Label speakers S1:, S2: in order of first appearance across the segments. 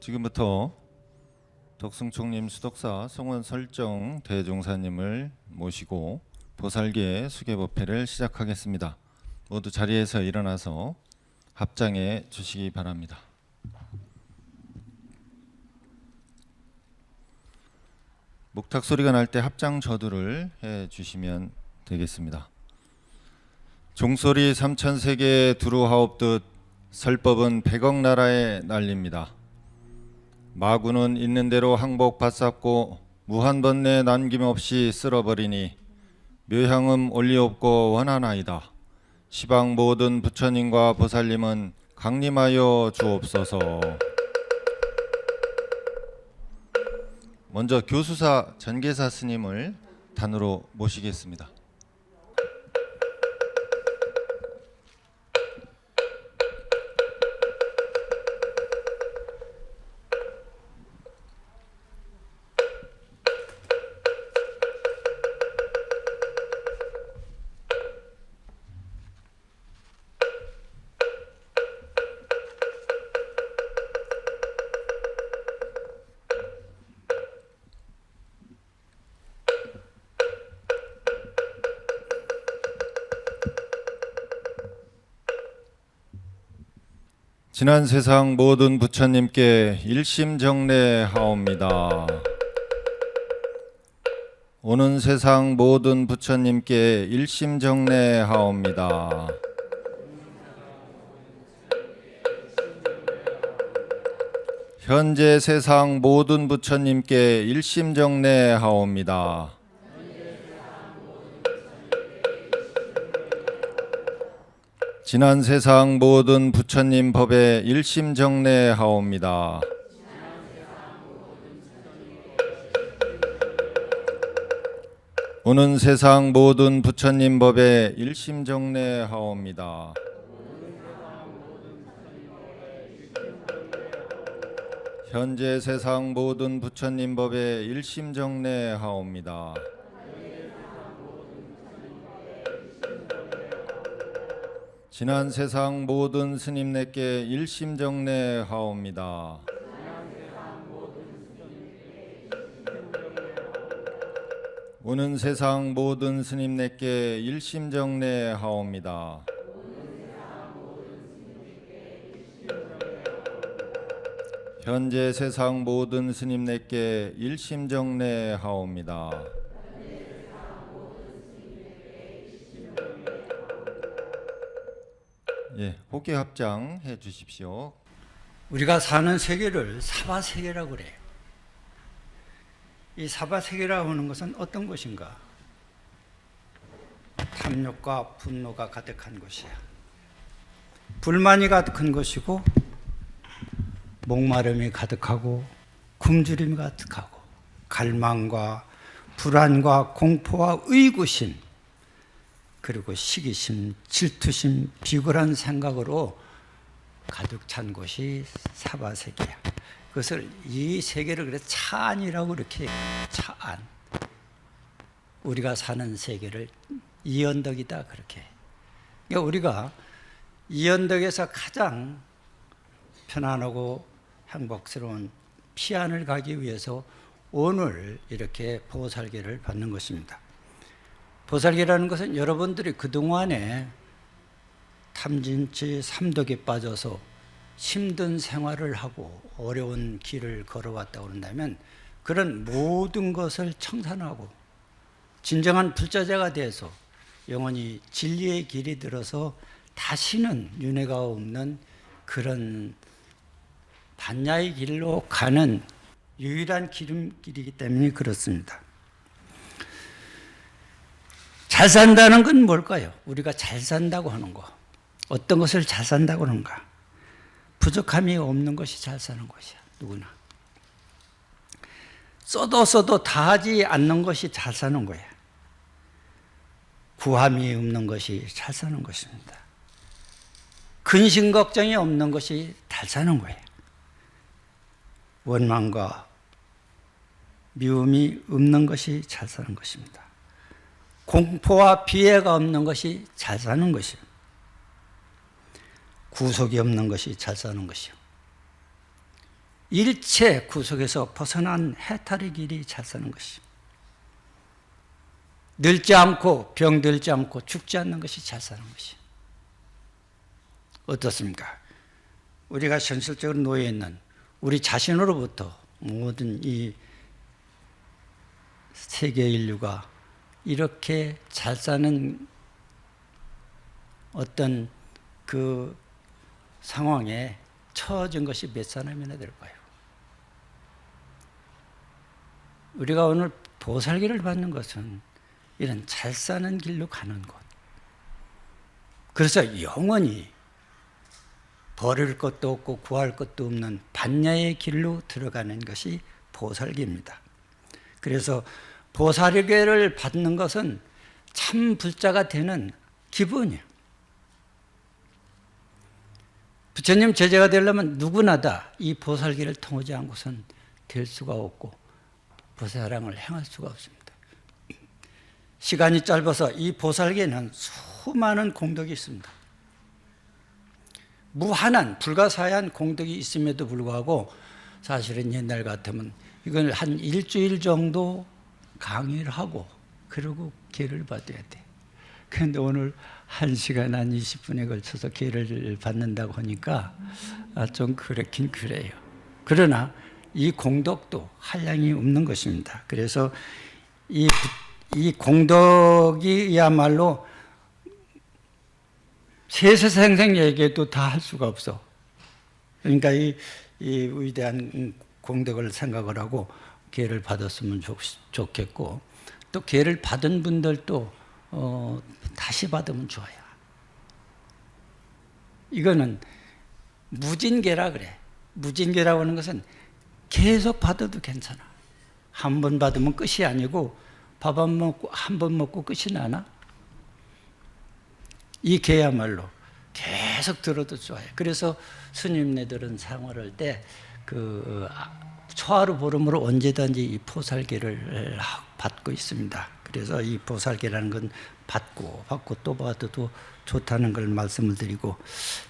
S1: 지금부터 덕승총림 수덕사 송원설정 대종사님을 모시고 보살계 수계법회를 시작하겠습니다. 모두 자리에서 일어나서 합장해 주시기 바랍니다. 목탁 소리가 날 때 합장 저두를 해 주시면 되겠습니다. 종소리 삼천세계 두루하옵듯 설법은 백억 나라에 날립니다. 마구는 있는 대로 항복 받잡고 무한번뇌 남김없이 쓸어버리니 묘향음 올리옵고 원하나이다. 시방 모든 부처님과 보살님은 강림하여 주옵소서. 먼저 교수사 전계사 스님을 단으로 모시겠습니다. 지난 세상 모든 부처님께 일심정례하옵니다. 오는 세상 모든 부처님께 일심정례하옵니다. 현재 세상 모든 부처님께 일심정례하옵니다. 지난 세상 모든 부처님 법에 일심정례하옵니다. 오는 세상 모든 부처님 법에 일심정례하옵니다. 현재 세상 모든 부처님 법에 일심정례하옵니다. 지난 세상 모든 스님네께 일심정례하옵니다. 오는 세상 모든 스님네께 일심정례하옵니다. 현재 세상 모든 스님네께 일심정례하옵니다. 예, 호계 합장해 주십시오.
S2: 우리가 사는 세계를 사바세계라고 그래요. 이 사바세계라고 하는 것은 어떤 것인가? 탐욕과 분노가 가득한 것이야. 불만이 가득한 것이고 목마름이 가득하고 굶주림이 가득하고 갈망과 불안과 공포와 의구심 그리고 시기심, 질투심, 비굴한 생각으로 가득 찬 것이 사바세계야. 그것을 이 세계를 그래 차안이라고 이렇게 차안. 우리가 사는 세계를 이언덕이다 그렇게. 그러니까 우리가 이언덕에서 가장 편안하고 행복스러운 피안을 가기 위해서 오늘 이렇게 보살계를 받는 것입니다. 보살계라는 것은 여러분들이 그동안에 탐진치 삼독에 빠져서 힘든 생활을 하고 어려운 길을 걸어왔다고 한다면 그런 모든 것을 청산하고 진정한 불자자가 돼서 영원히 진리의 길이 들어서 다시는 윤회가 없는 그런 반야의 길로 가는 유일한 길이기 때문에 그렇습니다. 잘 산다는 건 뭘까요? 우리가 잘 산다고 하는 거. 어떤 것을 잘 산다고 하는가? 부족함이 없는 것이 잘 사는 것이야. 누구나. 써도 다 하지 않는 것이 잘 사는 거야. 구함이 없는 것이 잘 사는 것입니다. 근심 걱정이 없는 것이 잘 사는 거예요. 원망과 미움이 없는 것이 잘 사는 것입니다. 공포와 비애가 없는 것이 잘 사는 것이요. 구속이 없는 것이 잘 사는 것이요. 일체 구속에서 벗어난 해탈의 길이 잘 사는 것이. 늙지 않고 병들지 않고 죽지 않는 것이 잘 사는 것이. 어떻습니까? 우리가 현실적으로 놓여 있는 우리 자신으로부터 모든 이 세계 인류가 이렇게 잘 사는 어떤 그 상황에 처해진 것이 몇 사람이나 될까요? 우리가 오늘 보살기를 받는 것은 이런 잘 사는 길로 가는 것. 그래서 영원히 버릴 것도 없고 구할 것도 없는 반야의 길로 들어가는 것이 보살기입니다. 그래서 보살기를 받는 것은 참 불자가 되는 기본이에요. 부처님 제자가 되려면 누구나 다 이 보살기를 통하지 않고선 될 수가 없고 보살항을 행할 수가 없습니다. 시간이 짧아서 이 보살기에는 수많은 공덕이 있습니다. 무한한 불가사의한 공덕이 있음에도 불구하고 사실은 옛날 같으면 이걸 한 일주일 정도 강의를 하고 그러고 기회를 받아야 돼. 그런데 오늘 1시간 한 20분에 걸쳐서 기회를 받는다고 하니까 좀 그렇긴 그래요. 그러나 이 공덕도 한량이 없는 것입니다. 그래서 이 공덕이야말로 세세생생 얘기해도 다 할 수가 없어. 그러니까 이 위대한 공덕을 생각을 하고 기회를 받았으면 좋겠고, 또 기회를 받은 분들도 다시 받으면 좋아요. 이거는 무진계라 그래. 무진계라고 하는 것은 계속 받아도 괜찮아. 한 번 받으면 끝이 아니고 밥 한 번 먹고 끝이 나나? 이 개야말로 계속 들어도 좋아요. 그래서 스님네들은 생활할 때 그 초하루 보름으로 언제든지 이 보살계를 받고 있습니다. 그래서 이 보살계라는 건 받고 또 받아도 좋다는 걸 말씀을 드리고,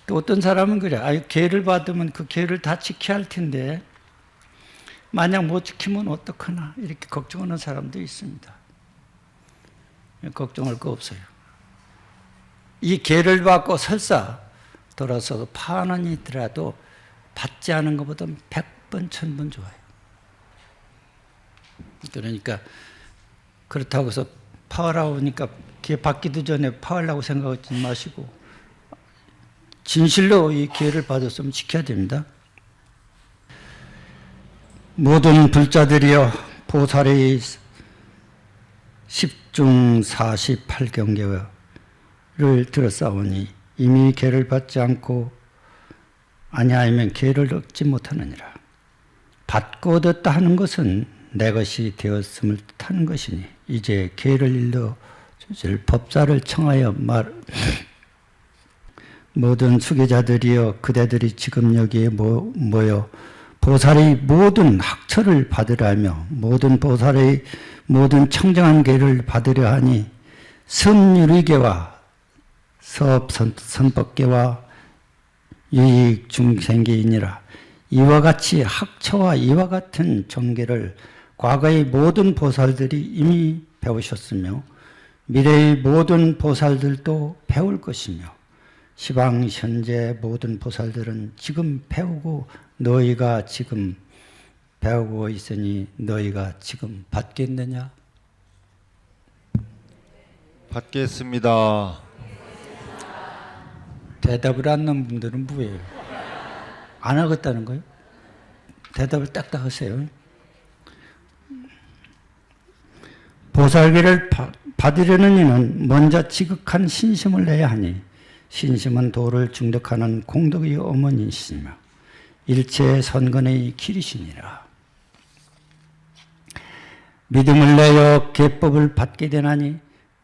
S2: 또 어떤 사람은 그래. 계를 받으면 그 계를 다 지켜야 할 텐데 만약 못 지키면 어떡하나 이렇게 걱정하는 사람도 있습니다. 걱정할 거 없어요. 이 계를 받고 설사 돌아서 파원이더라도 받지 않은 것보다 100번 1000번 좋아요. 그러니까 그렇다고 해서 파하라고 하니까 계 받기도 전에 파하려고 생각하지 마시고 진실로 이 기회를 받았으면 지켜야 됩니다. 모든 불자들이여 보살의 10중 48경계를 들었사오니 이미 계를 받지 않고 아니하면 계를 얻지 못하느니라. 받고 얻었다 하는 것은 내 것이 되었음을 뜻하는 것이니 이제 계를 일러 주실 법사를 청하여 모든 수계자들이여 그대들이 지금 여기에 모여 보살의 모든 학처를 받으라며 모든 보살의 모든 청정한 계를 받으려 하니 선유리계와 서업선법계와 유익중생계이니라. 이와 같이 학처와 이와 같은 정계를 과거의 모든 보살들이 이미 배우셨으며 미래의 모든 보살들도 배울 것이며 시방 현재 모든 보살들은 지금 배우고 너희가 지금 배우고 있으니 너희가 지금 받겠느냐?
S1: 받겠습니다.
S2: 대답을 안 하는 분들은 뭐예요? 안 하겠다는 거예요? 대답을 딱딱 하세요. 보살계를 받으려는 이는 먼저 지극한 신심을 내야 하니 신심은 도를 중득하는 공덕의 어머니시며 일체 선건의 길이시니라. 믿음을 내어 계법을 받게 되나니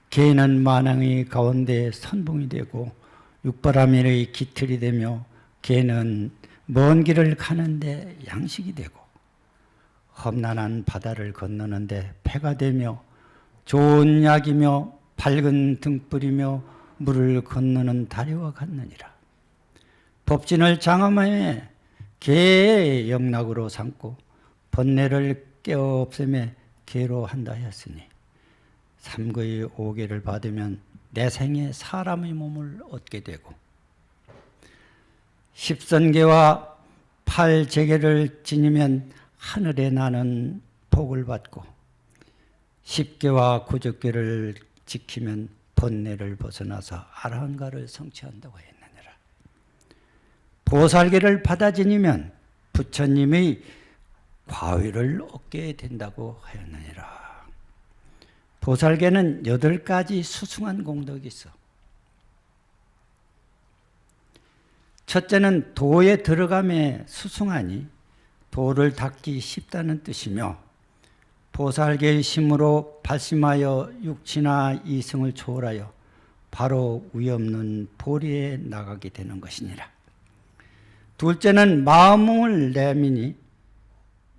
S2: 계는 만왕의 가운데 선봉이 되고 육바라밀의 기틀이 되며 계는 먼 길을 가는데 양식이 되고 험난한 바다를 건너는데 배가 되며 좋은 약이며 밝은 등불이며 물을 건너는 다리와 같느니라. 법진을 장엄하에 개의 영락으로 삼고 번뇌를 깨어 없애매 개로 한다 하였으니 삼거의 오개를 받으면 내 생에 사람의 몸을 얻게 되고 십선계와 팔제계를 지니면 하늘에 나는 복을 받고 십계와 구적계를 지키면 번뇌를 벗어나서 아라한가를 성취한다고 했느니라. 보살계를 받아 지니면 부처님의 과위를 얻게 된다고 하였느니라. 보살계는 8가지 수승한 공덕이 있어. 첫째는 도에 들어감에 수승하니 도를 닦기 쉽다는 뜻이며 보살계의 심으로 발심하여 육치나 이승을 초월하여 바로 위없는 보리에 나가게 되는 것이니라. 둘째는 마음을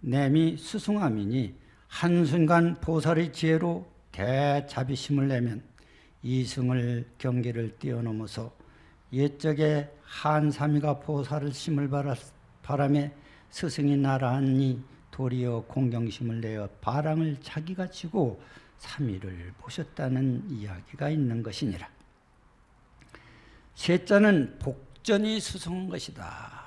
S2: 내미 수승함이니 한순간 보살의 지혜로 대자비심을 내면 이승을 경계를 뛰어넘어서 옛적에 한삼위가 보살을 심을 바람에 스승이 나라하니 도리어 공경심을 내어 바랑을 자기가 지고 삼위를 모셨다는 이야기가 있는 것이니라. 셋째는 복전이 수승한 것이다.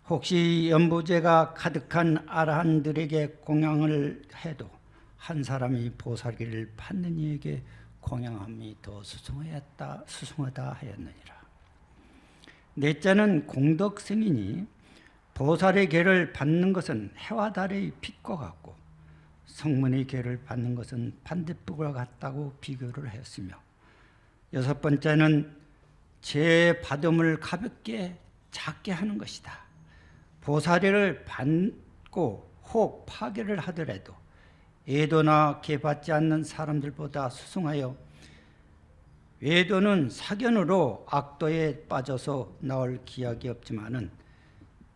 S2: 혹시 연보제가 가득한 아라한들에게 공양을 해도 한 사람이 보살기를 받는 이에게 공양함이 더 수승하다 하였느니라. 넷째는 공덕승이니 보살의 계를 받는 것은 해와 달의 빛과 같고 성문의 계를 받는 것은 반딧불과 같다고 비교를 하였으며 여섯 번째는 제 받음을 가볍게 작게 하는 것이다. 보살을 받고 혹 파괴를 하더라도 외도나 계 받지 않는 사람들보다 수승하여 외도는 사견으로 악도에 빠져서 나올 기약이 없지만은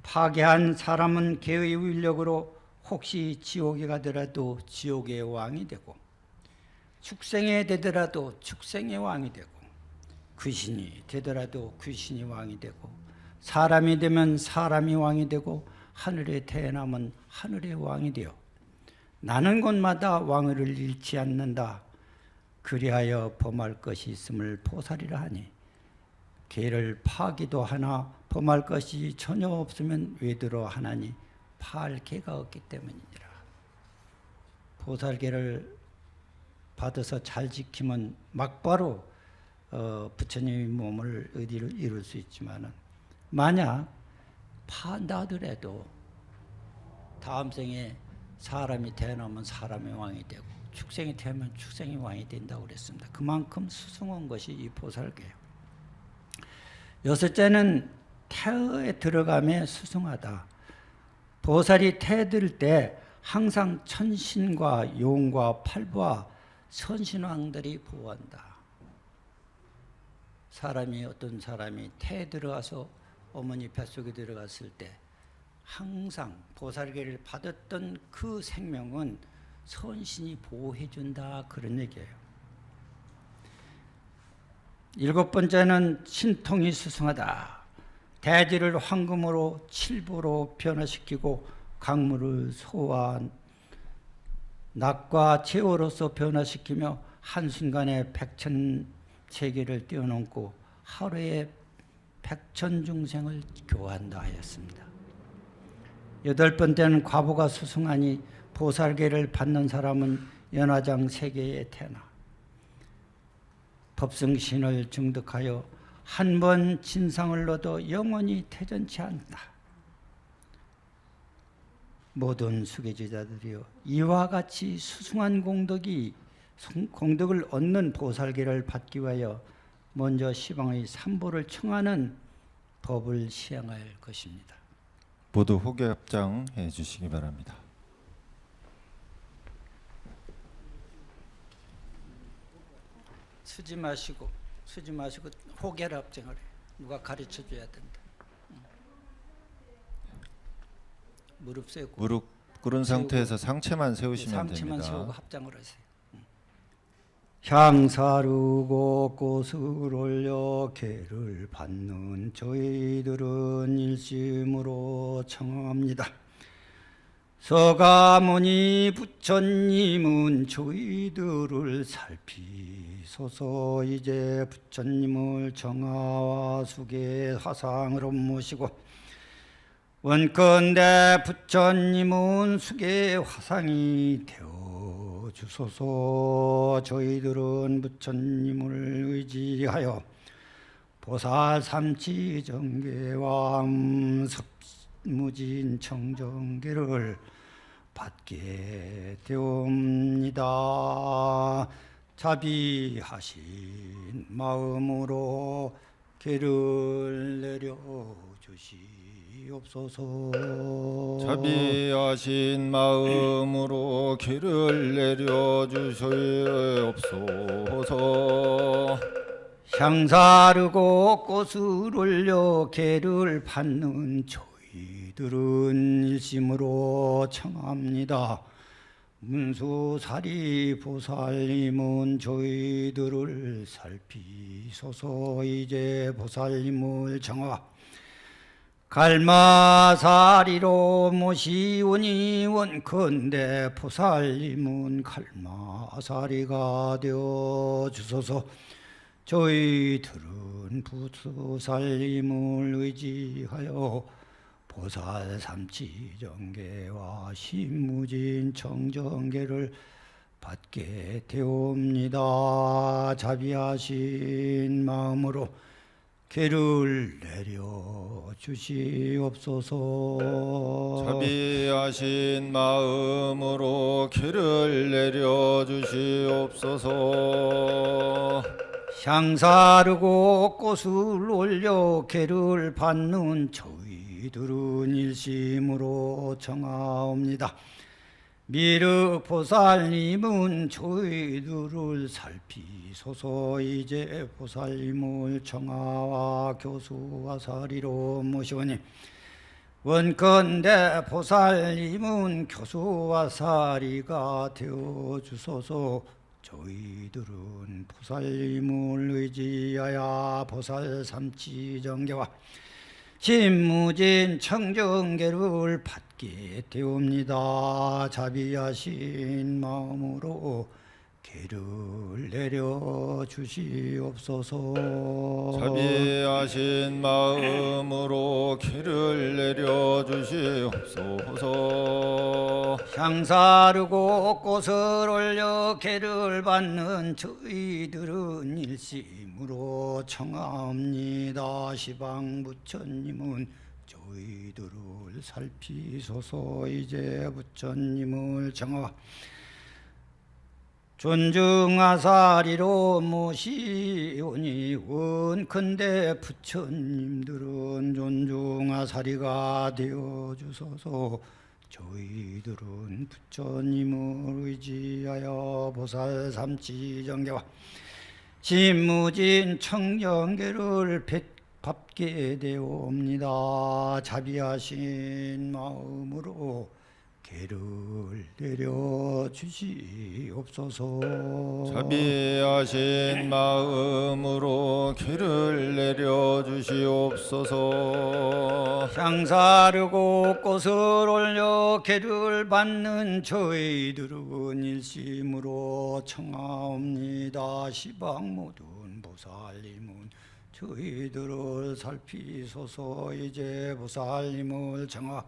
S2: 파괴한 사람은 계의 위력으로 혹시 지옥에 가더라도 지옥의 왕이 되고 축생에 되더라도 축생의 왕이 되고 귀신이 되더라도 귀신이 왕이 되고 사람이 되면 사람이 왕이 되고 하늘에 태어나면 하늘의 왕이 되어 나는 곳마다 왕위를 잃지 않는다. 그리하여 범할 것이 있음을 보살이라 하니 계를 파기도 하나 범할 것이 전혀 없으면 외도로 하나니 파할 계가 없기 때문이니라. 보살계를 받아서 잘 지키면 막바로 부처님의 몸을 의디를 이룰 수 있지만은 만약 파한다 하더라도 다음 생에 사람이 태어나면 사람의 왕이 되고 축생이 태어나면 축생의 왕이 된다고 그랬습니다. 그만큼 수승한 것이 이 보살계예요. 여섯째는 태에 들어가며 수승하다. 보살이 태에 들 때 항상 천신과 용과 팔부와 선신왕들이 보호한다. 어떤 사람이 태에 들어가서 어머니 뱃속에 들어갔을 때 항상 보살계를 받았던 그 생명은 선신이 보호해준다, 그런 얘기예요. 일곱 번째는 신통이 수승하다. 대지를 황금으로 칠보로 변화시키고 강물을 소와 낙과 제호로서 변화시키며 한순간에 백천세계를 뛰어넘고 하루에 백천중생을 교화한다 하였습니다. 여덟 번째는 과보가 수승하니 보살계를 받는 사람은 연화장 세계에 태어나 법승신을 증득하여 한 번 진상을 얻어 영원히 퇴전치 않다. 모든 수계제자들이여 이와 같이 수승한 공덕을 얻는 보살계를 받기 위하여 먼저 시방의 삼보를 청하는 법을 시행할 것입니다.
S1: 모두 호계 합장해 주시기 바랍니다.
S2: 쓰지 마시고 호계를 합장을 해. 누가 가르쳐 줘야 된다. 무릎 세우고
S1: 무릎 꿇은 상태에서 상체만 세우시면
S2: 상체만
S1: 됩니다.
S2: 세우고 합장을 하세요. 향사르고 꽃을 올려 개를 받는 저희들은 일심으로 청합니다. 서가모니 부처님은 저희들을 살피소서. 이제 부처님을 정화와 수계 화상으로 모시고 원컨대 부처님은 수계 화상이 되어 주소서. 저희들은 부처님을 의지하여 보살 삼치 정계와 무진 청정계를 받게 되옵니다. 자비하신 마음으로 계를 내려 주시옵소서.
S1: 자비하신 마음으로 길을 내려 주시옵소서.
S2: 향사르고 꽃을 올려 계를 받는 저희들은 일심으로 청합니다. 문수사리 보살님은 저희들을 살피소서. 이제 보살님을 정화 갈마사리로 모시오니 원컨대 보살님은 갈마사리가 되어 주소서. 저희들은 보살님을 의지하여 보살 삼치정계와 신무진 청정계를 받게 되옵니다. 자비하신 마음으로 계를 내려 주시옵소서.
S1: 자비하신 마음으로 길을 내려 주시옵소서.
S2: 향사르고 꽃을 올려 계를 받는 저희들은 일심으로 청하옵니다. 미륵보살님은 저희들을 살피소서. 이제 보살님을 청하와 교수와 사리로 모시오니 원컨대 보살님은 교수와 사리가 되어 주소서. 저희들은 보살님을 의지하여 보살 삼치정계와 신무진 청정계를 받게 되옵니다. 자비하신 마음으로 계를 내려 주시옵소서.
S1: 자비하신 마음으로 길을 내려 주시옵소서.
S2: 향사르고 꽃을 올려 계를 받는 저희들은 일심으로 청하옵니다. 시방 부처님은 저희들을 살피소서. 이제 부처님을 정화 존중하사리로 모시오니 원컨대 부처님들은 존중하사리가 되어 주소서. 저희들은 부처님을 의지하여 보살 삼치정계와 신무진 청정계를 받게 되옵니다. 자비하신 마음으로 계를 내려 주시옵소서.
S1: 자비하신 마음으로 길을 내려 주시옵소서.
S2: 향사르고 꽃을 올려 계를 받는 저희들은 일심으로 청하옵니다. 시방 모든 보살님은 저희들을 살피소서. 이제 보살님을 정하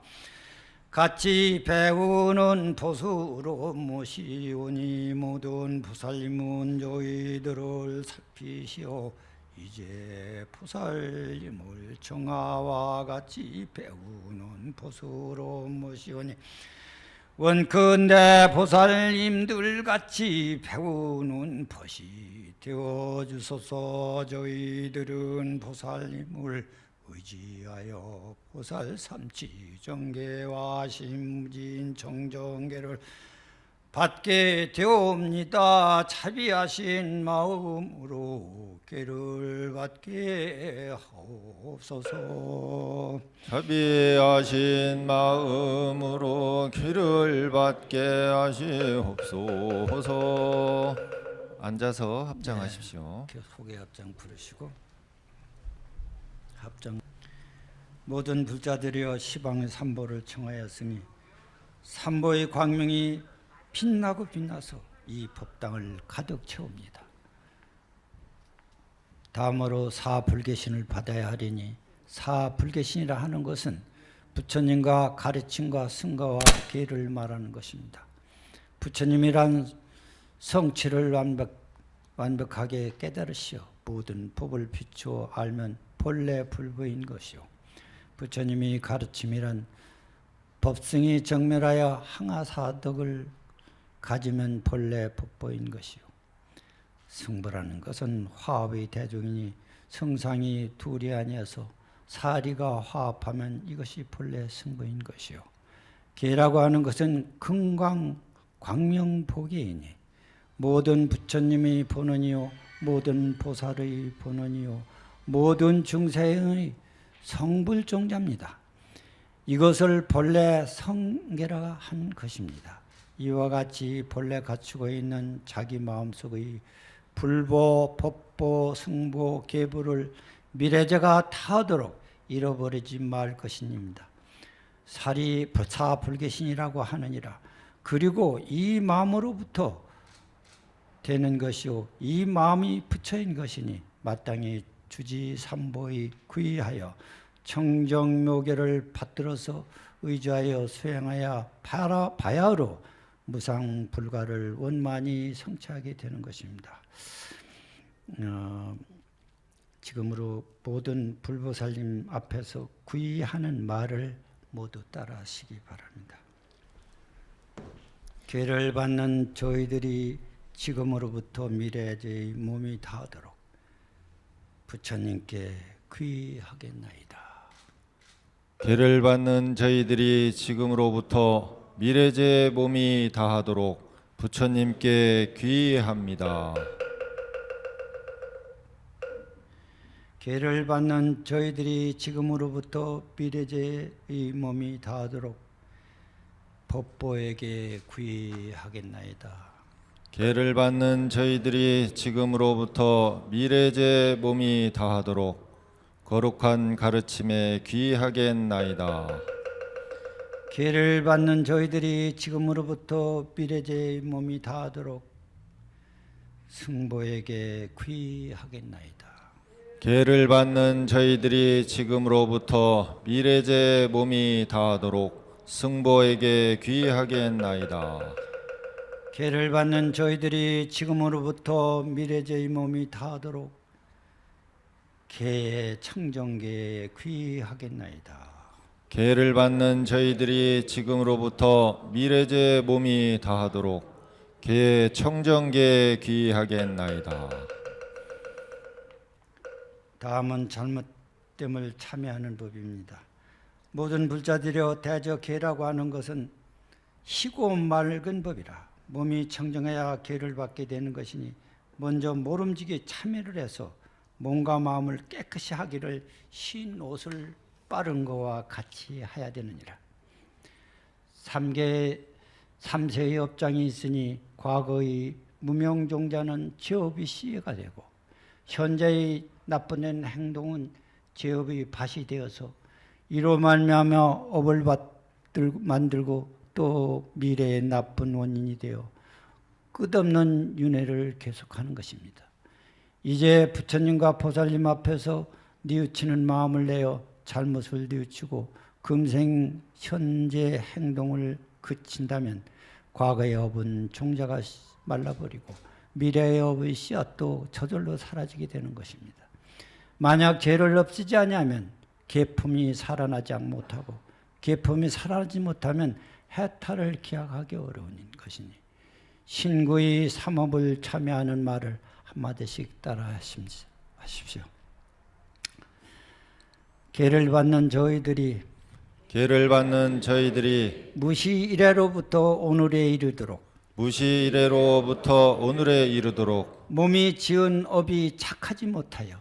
S2: 같이 배우는 보수로 모시오니 모든 보살님은 저희들을 살피시오. 이제 보살님을 정화와 같이 배우는 보수로 모시오니 원컨대 보살님들 같이 배우는 벗이 되어 주소서. 저희들은 보살님을 의지하여 보살 삼치정계와 신무진 청정계를 받게 되옵니다. 자비하신 마음으로 계를 받게 하옵소서.
S1: 자비하신 마음으로 길을 받게 하시옵소서. 앉아서 합장하십시오.
S2: 소개 합장 부르시고 합장. 모든 불자들이여 시방의 삼보를 청하였으니 삼보의 광명이 빛나고 빛나서 이 법당을 가득 채웁니다. 다음으로 사불계신을 받아야 하리니 사불계신이라 하는 것은 부처님과 가르침과 승가와 계를 말하는 것입니다. 부처님이란 성취를 완벽하게 깨달으시어 모든 법을 비추어 알면 본래 불보인 것이요, 부처님이 가르침이란 법승이 정멸하여 항아사덕을 가지면 본래 법보인 것이요, 승부라는 것은 화합의 대종이니 성상이 둘이 아니어서 사리가 화합하면 이것이 본래 승부인 것이요, 계라고 하는 것은 금광 광명보계이니 모든 부처님의 본원이요, 모든 보살의 본원이요, 모든 중생의 성불종자입니다. 이것을 본래 성계라 한 것입니다. 이와 같이 본래 갖추고 있는 자기 마음속의 불보, 법보, 승보, 계보를 미래제가 타도록 잃어버리지 말 것입니다. 사불계신이라고 하느니라. 그리고 이 마음으로부터 되는 것이요, 이 마음이 부처인 것이니 마땅히 주지삼보의 구의하여 청정묘계를 받들어서 의지하여 수행하여 바야흐로 무상불가를 원만히 성취하게 되는 것입니다. 지금으로 모든 불보살님 앞에서 구의하는 말을 모두 따라하시기 바랍니다. 죄를 받는 저희들이 지금으로부터 미래의 몸이 닿도록 부처님께 귀하겠나이다.
S1: 계를 받는 저희들이 지금으로부터 미래제 몸이 다하도록 부처님께 귀의합니다.
S2: 계를 받는 저희들이 지금으로부터 미래제의 몸이 다하도록 법보에게 귀의하겠나이다.
S1: 계를 받는 저희들이 지금으로부터 미래제 몸이 다하도록 거룩한 가르침에 귀의하겠나이다.
S2: 계를 받는 저희들이 지금으로부터 미래제의 몸이 다하도록 승보에게 귀의하겠나이다.
S1: 계를 받는 저희들이 지금으로부터 미래제 몸이 다하도록 승보에게 귀의하겠나이다.
S2: 계를 받는 저희들이 지금으로부터 미래제의 몸이 다하도록 계의 청정계에 귀의하겠나이다.
S1: 계를 받는 저희들이 지금으로부터 미래제 몸이 다하도록 계의 청정계에 귀의하겠나이다.
S2: 다음은 잘못됨을 참여하는 법입니다. 모든 불자들여 대저계라고 하는 것은 희고 맑은 법이라. 몸이 청정해야 계를 받게 되는 것이니 먼저 모름지기 참여를 해서 몸과 마음을 깨끗이 하기를 신 옷을 빠른 거와 같이 해야 되느니라. 삼세의 업장이 있으니 과거의 무명종자는 죄업이 씨가 되고 현재의 나쁜 행동은 죄업의 밭이 되어서 이로 말미암아 업을 만들고 또 미래의 나쁜 원인이 되어 끝없는 윤회를 계속하는 것입니다. 이제 부처님과 보살님 앞에서 뉘우치는 마음을 내어 잘못을 뉘우치고 금생 현재 행동을 그친다면 과거의 업은 종자가 말라버리고 미래의 업의 씨앗도 저절로 사라지게 되는 것입니다. 만약 죄를 없애지 아니하면 계품이 살아나지 못하고 계품이 살아나지 못하면 해탈을 기약하기 어려운 것이니 신구의 삼업을 참여하는 말을 한마디씩 따라 하십시오. 계를 받는 저희들이 무시 이래로부터 오늘에 이르도록 몸이 지은 업이 착하지 못하여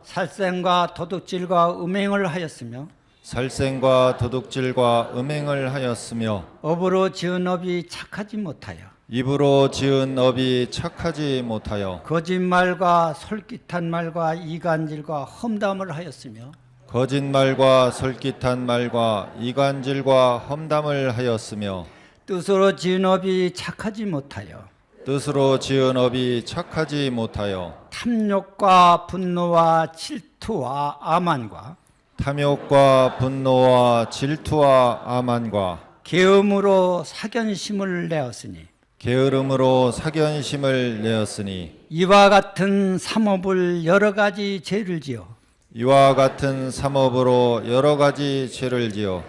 S2: 살생과 도둑질과 음행을 하였으며
S1: 살생과 도둑질과 음행을 하였으며
S2: 업으로 지은 업이 착하지 못하여
S1: 입으로 지은 업이 착하지 못하여
S2: 거짓말과 솔깃한 말과 이간질과 험담을 하였으며
S1: 거짓말과 솔깃한 말과 이간질과 험담을 하였으며
S2: 뜻으로 지은 업이 착하지 못하여
S1: 뜻으로 지은 업이 착하지 못하여
S2: 탐욕과 분노와 질투와 아만과
S1: 탐욕과 분노와 질투와 아만과
S2: 계엄으로 사견심을 내었으니
S1: 게으름으로 사견심을 내었으니
S2: 이와 같은 삼업을 여러 가지 죄를 지어
S1: 이와 같은 삼업으로 여러 가지 죄를 지어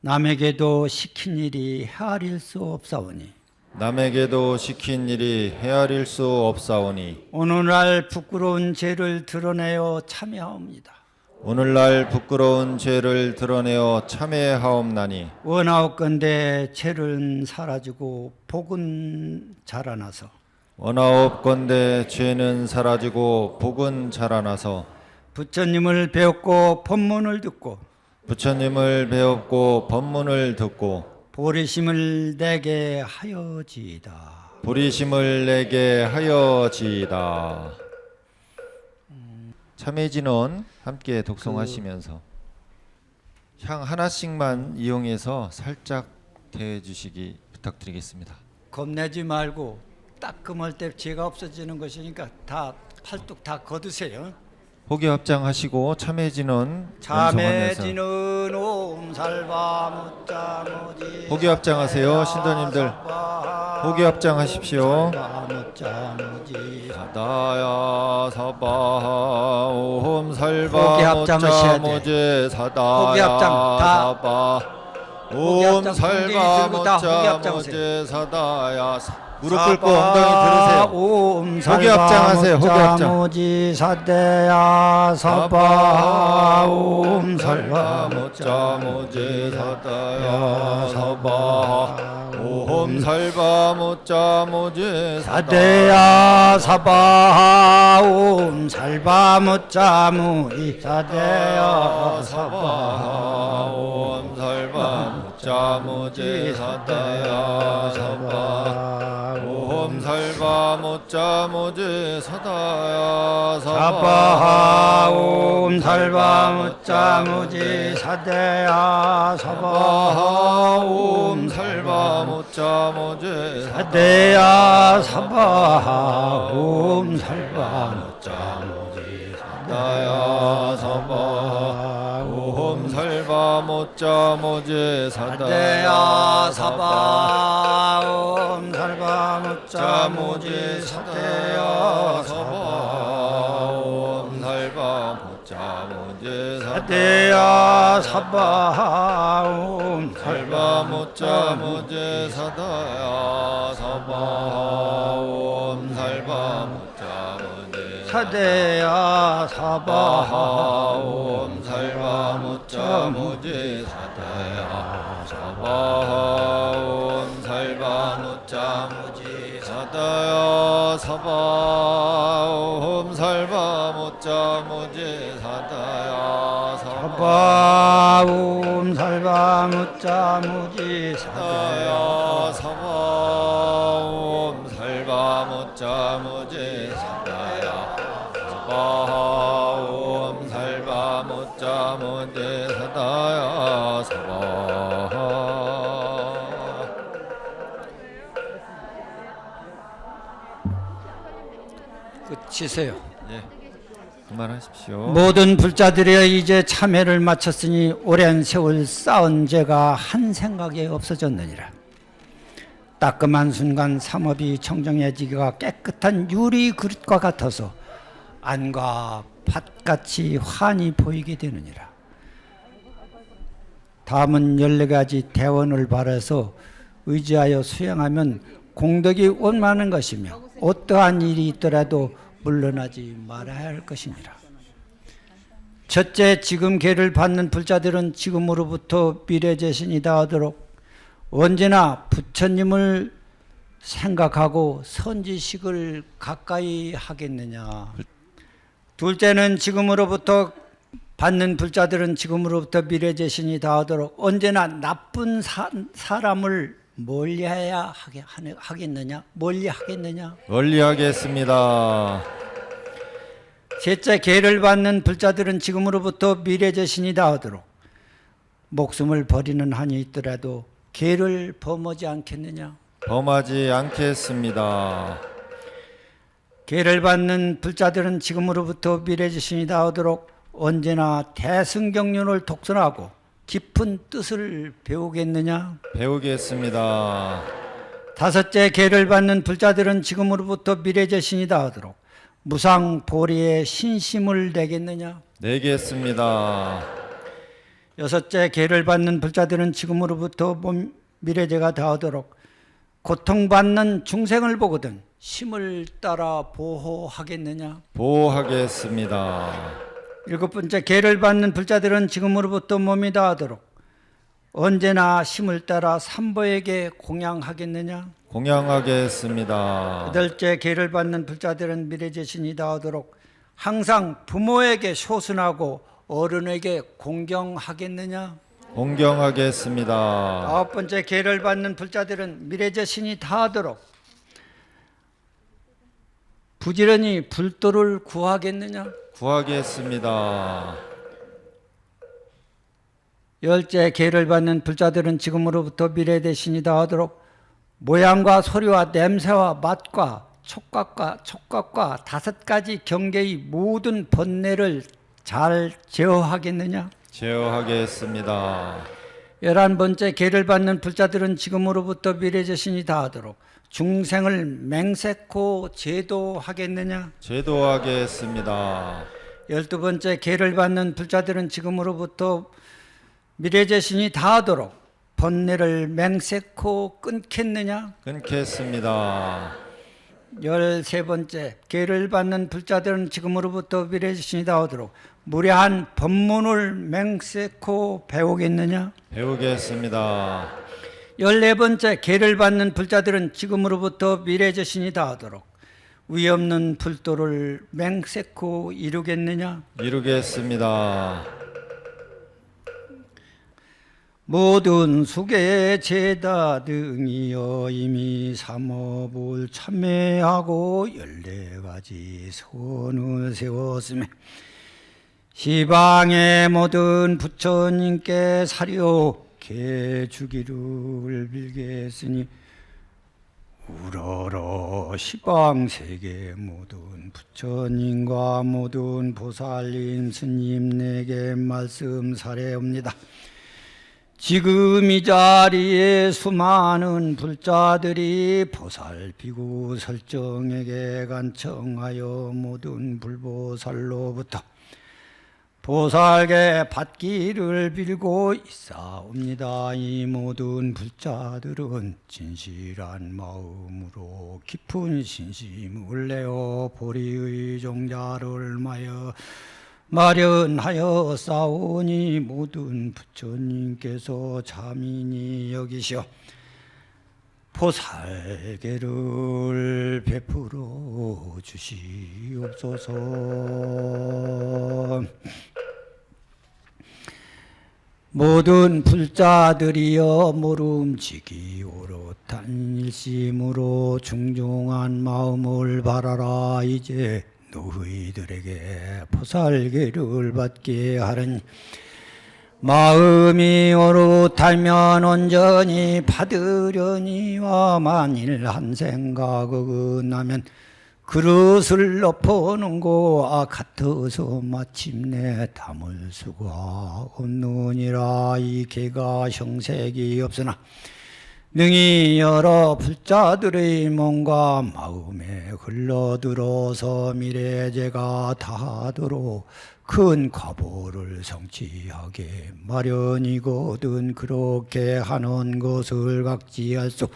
S2: 남에게도 시킨 일이 헤아릴 수 없사오니
S1: 남에게도 시킨 일이 헤아릴 수 없사오니
S2: 오늘날 부끄러운 죄를 드러내어 참여하옵니다.
S1: 오늘날 부끄러운 죄를 드러내어 참회하옵나니
S2: 원하옵건대 죄는 사라지고 복은 자라나서
S1: 원하옵건대 죄는 사라지고 복은 자라나서
S2: 부처님을 배웠고 법문을 듣고
S1: 부처님을 배웠고 법문을 듣고
S2: 보리심을 내게 하여지이다.
S1: 보리심을 내게 하여지이다. 참회진원 함께 독송하시면서 향 하나씩만 이용해서 살짝 대주시기 부탁드리겠습니다.
S2: 겁내지 말고 따끔할 때 죄가 없어지는 것이니까 다 팔뚝 다 거두세요.
S1: 호기 합장하시고 참회진원 연성하면서
S2: 참회지는 옴살바무짜무지
S1: 호기 합장하세요. 신도님들 호기 합장하십시오.
S2: 무짜무지
S1: 사다야 사바 옴
S2: 호기 합장하셔야
S1: 살바
S2: 돼.
S1: 모제 사다야
S2: 호기 합장 다.
S1: 사바
S2: 호기
S1: 옴
S2: 합장
S1: 살바
S2: 공개리 들고 다 호기
S1: 모자
S2: 합장
S1: 모제 사다야 무릎 꿇고 엉덩이 들으세요.
S2: 옴살바
S1: 호기 합장하세요. 호기 합장.
S2: 무짜무지 사대야 사바 옴살바
S1: 모자 모제 사다야 사바 옴 살바 모자 모제
S2: 사대야 사바 옴살바 무짜무이 사대야 사바
S1: 옴 살바 모자 모제 사다야 사바 옴 살바 모자 모제 사다야
S2: 사바 옴살바 무짜무지 사대야 사바
S1: 옴 살바 모자 모제
S2: 사대야 사바 옴살바 무짜무지
S1: 사다야 사바 옴 살바 모자 모제
S2: 사대야 사바 옴살바 무짜무지 사대야 사바
S1: 옴살바 모자 모제
S2: 사대야 사바
S1: 살바
S2: 옴살바
S1: 모자 모제 사다야 사바 옴살바 모자 모제
S2: 사대야 사바
S1: 옴살바 모자 모제 사다야 사바 옴살바 모자 모제 사다야 사바 옴살바 모자 모제 사다야
S2: 사바 옴살바 무짜무지
S1: 사다야 사바 옴살바 모자 모제 사다야 사바 옴살바 모자 모제 사다야 사바
S2: 끝이세요.
S1: 예, 그만하십시오.
S2: 모든 불자들이여 이제 참회를 마쳤으니 오랜 세월 쌓은 죄가 한 생각에 없어졌느니라. 따끔한 순간 삼업이 청정해지기가 깨끗한 유리 그릇과 같아서 안과 밭같이 환히 보이게 되느니라. 다음은 14가지 대원을 바라서 의지하여 수행하면 공덕이 원만한 것이며 어떠한 일이 있더라도 물러나지 말아야 할 것이니라. 첫째, 지금 계를 받는 불자들은 지금으로부터 미래제신이 다하도록 언제나 부처님을 생각하고 선지식을 가까이 하겠느냐. 둘째는 지금으로부터 받는 불자들은 지금으로부터 미래 제신이 다하도록 언제나 나쁜 사람을 멀리해야 하겠느냐? 멀리하겠느냐?
S1: 멀리하겠습니다.
S2: 셋째, 계를 받는 불자들은 지금으로부터 미래 제신이 다하도록 목숨을 버리는 한이 있더라도 계를 범하지 않겠느냐?
S1: 범하지 않겠습니다.
S2: 계를 받는 불자들은 지금으로부터 미래 제신이 다하도록 언제나 대승경륜을 독선하고 깊은 뜻을 배우겠느냐?
S1: 배우겠습니다.
S2: 다섯째, 계를 받는 불자들은 지금으로부터 미래 제신이 다하도록 무상보리에 신심을 내겠느냐?
S1: 내겠습니다.
S2: 여섯째, 계를 받는 불자들은 지금으로부터 미래제가 다하도록 고통받는 중생을 보거든 심을 따라 보호하겠느냐?
S1: 보호하겠습니다.
S2: 일곱 번째, 계를 받는 불자들은 지금으로부터 몸이 다하도록 언제나 심을 따라 삼보에게 공양하겠느냐?
S1: 공양하겠습니다.
S2: 여덟째, 계를 받는 불자들은 미래제신이 다하도록 항상 부모에게 효순하고 어른에게 공경하겠느냐?
S1: 공경하겠습니다.
S2: 아홉 번째, 계를 받는 불자들은 미래제신이 다하도록 부지런히 불도를 구하겠느냐?
S1: 구하겠습니다.
S2: 열째, 계를 받는 불자들은 지금으로부터 미래대신이 다하도록 모양과 소리와 냄새와 맛과 촉각과 다섯 가지 경계의 모든 번뇌를 잘 제어하겠느냐?
S1: 제어하겠습니다.
S2: 11번째, 계를 받는 불자들은 지금으로부터 미래제신이 다하도록 중생을 맹세코 제도하겠느냐?
S1: 제도하겠습니다.
S2: 12번째, 계를 받는 불자들은 지금으로부터 미래제신이 다하도록 번뇌를 맹세코 끊겠느냐?
S1: 끊겠습니다.
S2: 13번째, 계를 받는 불자들은 지금으로부터 미래제신이 다하도록 무례한 법문을 맹세코 배우겠느냐?
S1: 배우겠습니다.
S2: 14번째, 계를 받는 불자들은 지금으로부터 미래제신이 다하도록 위 없는 불도를 맹세코 이루겠느냐?
S1: 이루겠습니다.
S2: 모든 수계 제다 등이여 이미 삼업을 참매하고 14가지 선을 세웠으며 시방의 모든 부처님께 사료케 주기를 빌겠으니 우러러 시방 세계 모든 부처님과 모든 보살님 스님 내게 말씀사례옵니다. 지금 이 자리에 수많은 불자들이 보살피구 설정에게 간청하여 모든 불보살로부터 보살계 받기를 빌고 있사옵니다. 이 모든 불자들은 진실한 마음으로 깊은 신심을 내어 보리의 종자를 마련하여 싸우니 모든 부처님께서 자민히 여기시어 보살계를 베풀어 주시옵소서. 모든 불자들이여 모름지기 오롯한 일심으로 중중한 마음을 바라라. 이제 너희들에게 보살계를 받게 하려니 마음이 오롯하면 온전히 받으려니와 만일 한 생각이 나면 그릇을 엎어놓고 같아서 마침내 담을 수가 없느니라. 이 개가 형색이 없으나 능히 여러 불자들의 몸과 마음에 흘러들어서 미래제가 다하도록 큰 과보를 성취하게 마련이거든. 그렇게 하는 것을 각지할 수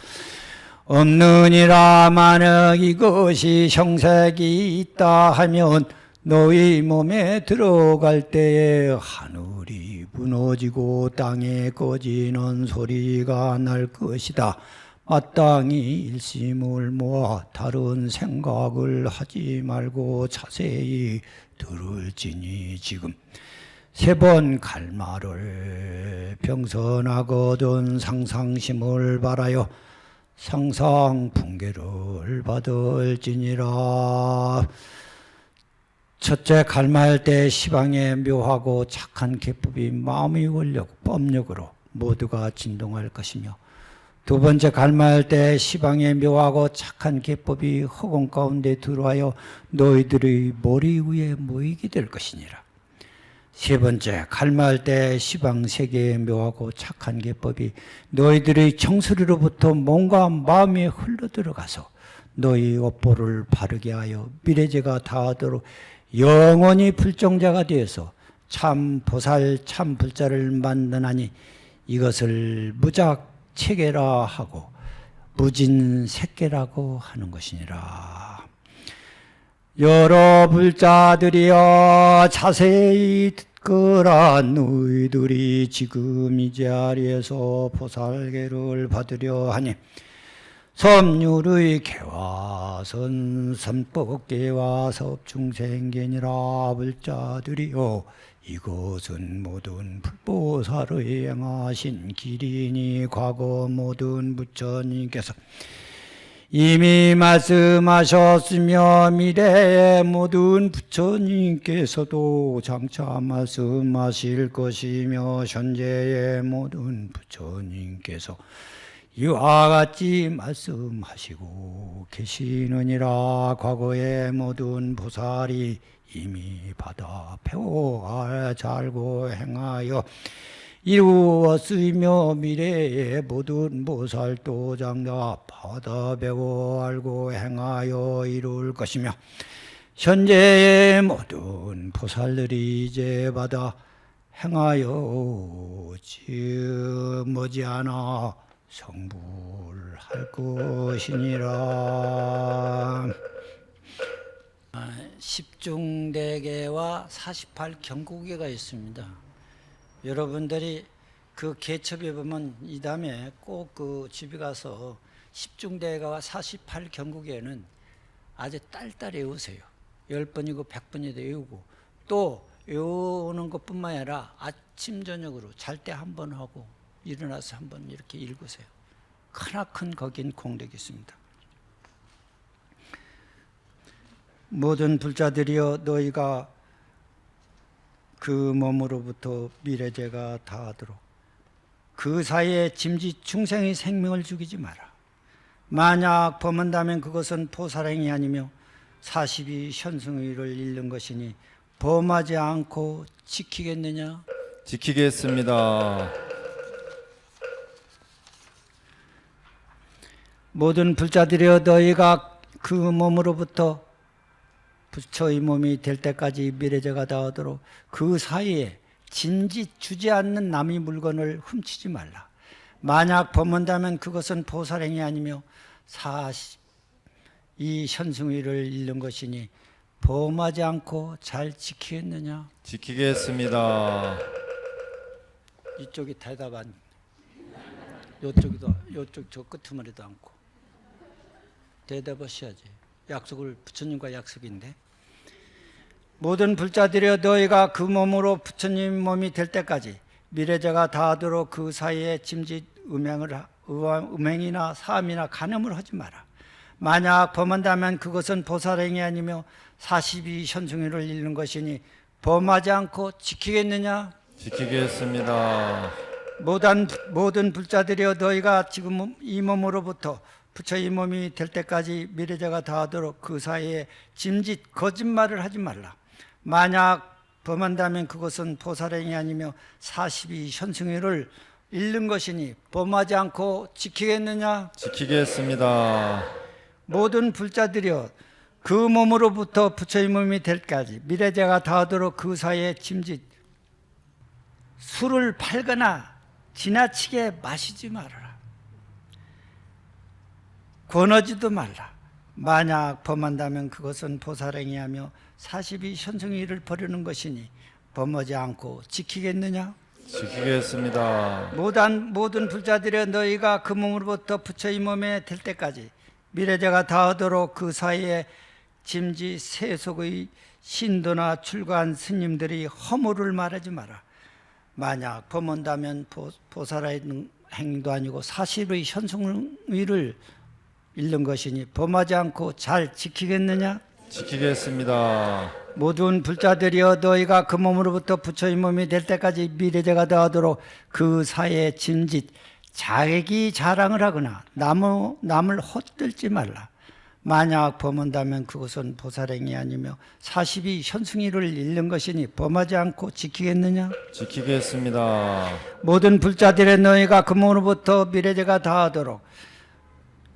S2: 없느니라. 만약 이것이 형색이 있다 하면 너희 몸에 들어갈 때에 하늘이 무너지고 땅에 꺼지는 소리가 날 것이다. 마땅히 일심을 모아 다른 생각을 하지 말고 자세히 들을지니 지금 세 번 갈말을 병선하거든 상상심을 바라요 상상 붕괴를 받을지니라. 첫째 갈말 때 시방의 묘하고 착한 계법이 마음의 원력, 법력으로 모두가 진동할 것이며, 두 번째 갈말 때 시방의 묘하고 착한 계법이 허공 가운데 들어와여 너희들의 머리 위에 모이게 될 것이니라. 세 번째 갈말 때 시방 세계의 묘하고 착한 계법이 너희들의 정수리로부터 몸과 마음에 흘러들어가서 너희 업보를 바르게 하여 미래제가 다하도록 영원히 불정자가 되어서 참 보살 참 불자를 만드나니 이것을 무작체계라 하고 무진색계라고 하는 것이니라. 여러 불자들이여 자세히 듣거라. 너희들이 지금 이 자리에서 보살계를 받으려 하니 법률의 개화선 선법계와 섭중생계니라. 불자들이여 이것은 모든 불보살의 행하신 길이니 과거 모든 부처님께서 이미 말씀하셨으며 미래의 모든 부처님께서도 장차 말씀하실 것이며 현재의 모든 부처님께서 이와 같이 말씀하시고 계시느니라. 과거의 모든 보살이 이미 받아 배워 알고 행하여 이루었으며 미래의 모든 보살도 장차 받아 배워 알고 행하여 이룰 것이며 현재의 모든 보살들이 이제 받아 행하여 머지않아 성불할 것이니라. 십중대계와 48경고계가 있습니다. 여러분들이 그 개첩에 보면 이 다음에 꼭 그 집에 가서 십중대계와 48경고계는 아주 딸딸 외우세요. 10번이고 100번이도 외우고, 또 외우는 것뿐만 아니라 아침 저녁으로 잘 때 한 번 하고 일어나서 한 번 이렇게 읽으세요. 크나큰 거긴 공덕이 있습니다. 모든 불자들이여 너희가 그 몸으로부터 미래제가 다하도록 그 사이에 짐짓 중생의 생명을 죽이지 마라. 만약 범한다면 그것은 보살행이 아니며 42 현승의를 잃는 것이니 범하지 않고 지키겠느냐?
S1: 지키겠습니다.
S2: 모든 불자들이여 너희가 그 몸으로부터 부처의 몸이 될 때까지 미래제가 다하도록 그 사이에 진짓 주지 않는 남의 물건을 훔치지 말라. 만약 범한다면 그것은 보살행이 아니며 42 현승의를 잃는 것이니 범하지 않고 잘 지키겠느냐?
S1: 지키겠습니다.
S2: 이쪽이 대답 안, 이쪽도 이쪽 저 끄트머리도 않고 대답하셔야지. 약속을 부처님과 약속인데. 모든 불자들이여 너희가 그 몸으로 부처님 몸이 될 때까지 미래제가 다하도록 그 사이에 짐짓 음행이나 사함이나 간음을 하지 마라. 만약 범한다면 그것은 보살행이 아니며 42 현승의를 잃는 것이니 범하지 않고 지키겠느냐?
S1: 지키겠습니다.
S2: 모든 불자들이여 너희가 지금 이 몸으로부터 부처의 몸이 될 때까지 미래제가 다하도록 그 사이에 짐짓 거짓말을 하지 말라. 만약 범한다면 그것은 보살행이 아니며 42 현승의를 잃는 것이니 범하지 않고 지키겠느냐?
S1: 지키겠습니다.
S2: 모든 불자들이여 그 몸으로부터 부처의 몸이 될 때까지 미래제가 다하도록 그 사이에 짐짓 술을 팔거나 지나치게 마시지 말아라. 권하지도 말라. 만약 범한다면 그것은 보살행이 하며 42 현승의를 버리는 것이니 범하지 않고 지키겠느냐?
S1: 지키겠습니다.
S2: 모든 불자들의 너희가 그 몸으로부터 부처의 몸에 될 때까지 미래제가 다하도록 그 사이에 짐짓 세속의 신도나 출가한 스님들이 허물을 말하지 마라. 만약 범한다면 보살의 행위도 아니고 사실의 현승의를 잃는 것이니 범하지 않고 잘 지키겠느냐?
S1: 지키겠습니다.
S2: 모든 불자들이여 너희가 그 몸으로부터 부처의 몸이 될 때까지 미래제가 더하도록 그 사이에 짐짓 자기 자랑을 하거나 남을 헛들지 말라. 만약 범한다면 그것은 보살행위 아니며 42 현승의를 잃는 것이니 범하지 않고 지키겠느냐?
S1: 지키겠습니다.
S2: 모든 불자들의 너희가 그 몸으로부터 미래제가 다하도록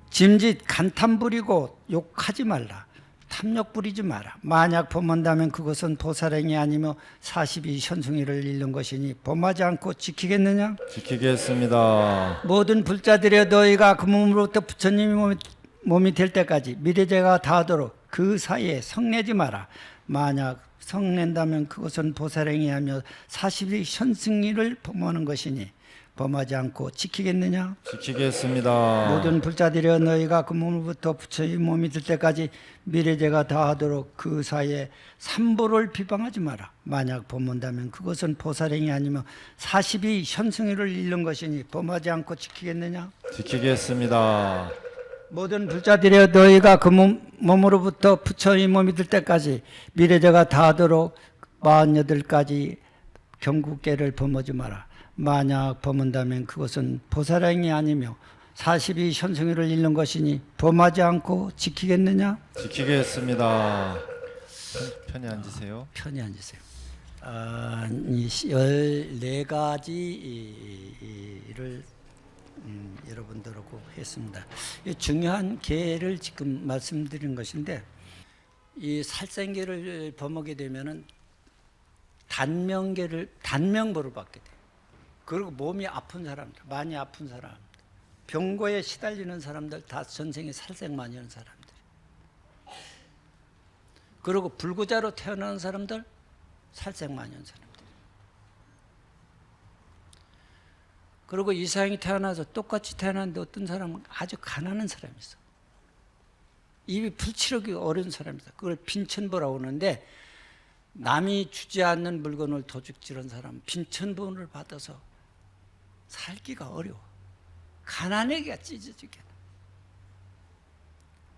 S2: 짐짓 간탐 부리고 욕하지 말라. 탐욕 부리지 마라. 만약 범한다면 그것은 보살행위 아니며 42 현승의를 잃는 것이니 범하지 않고 지키겠느냐?
S1: 지키겠습니다.
S2: 모든 불자들의 너희가 그 몸으로부터 부처님의 몸이 될 때까지 미래제가 다하도록 그 사이에 성내지 마라. 만약 성낸다면 그것은 보살행위하며 42 현승의를 범하는 것이니 범하지 않고 지키겠느냐?
S1: 지키겠습니다.
S2: 모든 불자들여 너희가 그 몸으로부터 부처의 몸이 될 때까지 미래제가 다하도록 그 사이에 삼보를 비방하지 마라. 만약 범한다면 그것은 보살행위 아니며 42 현승의를 잃는 것이니 범하지 않고 지키겠느냐?
S1: 지키겠습니다.
S2: 모든 불자들여 너희가 그 몸으로부터 부처의 몸이 될 때까지 미래제가 다하도록 48가지 경국계를 범하지 마라. 만약 범한다면 그것은 보살행위 아니며 42 현승의를 잃는 것이니 범하지 않고 지키겠느냐?
S1: 지키겠습니다. 편히 앉으세요.
S2: 편히 앉으세요. 이 14가지를 여러분들하고 했습니다. 이 중요한 계를 지금 말씀드린 것인데 이 살생계를 범하게 되면은 단명보를 받게 돼요. 그리고 몸이 아픈 사람들, 많이 아픈 사람, 병고에 시달리는 사람들 다 전생에 살생 많이 하는 사람들. 그리고 불구자로 태어나는 사람들 살생 많이 하는 사람들. 그리고 이상이 태어나서 똑같이 태어났는데 어떤 사람은 아주 가난한 사람이 있어. 입이 풀칠하기 어려운 사람이 있어. 그걸 빈천보라고 하는데 남이 주지 않는 물건을 도둑질한 사람은 빈천보를 받아서 살기가 어려워. 가난하기가 찢어지게.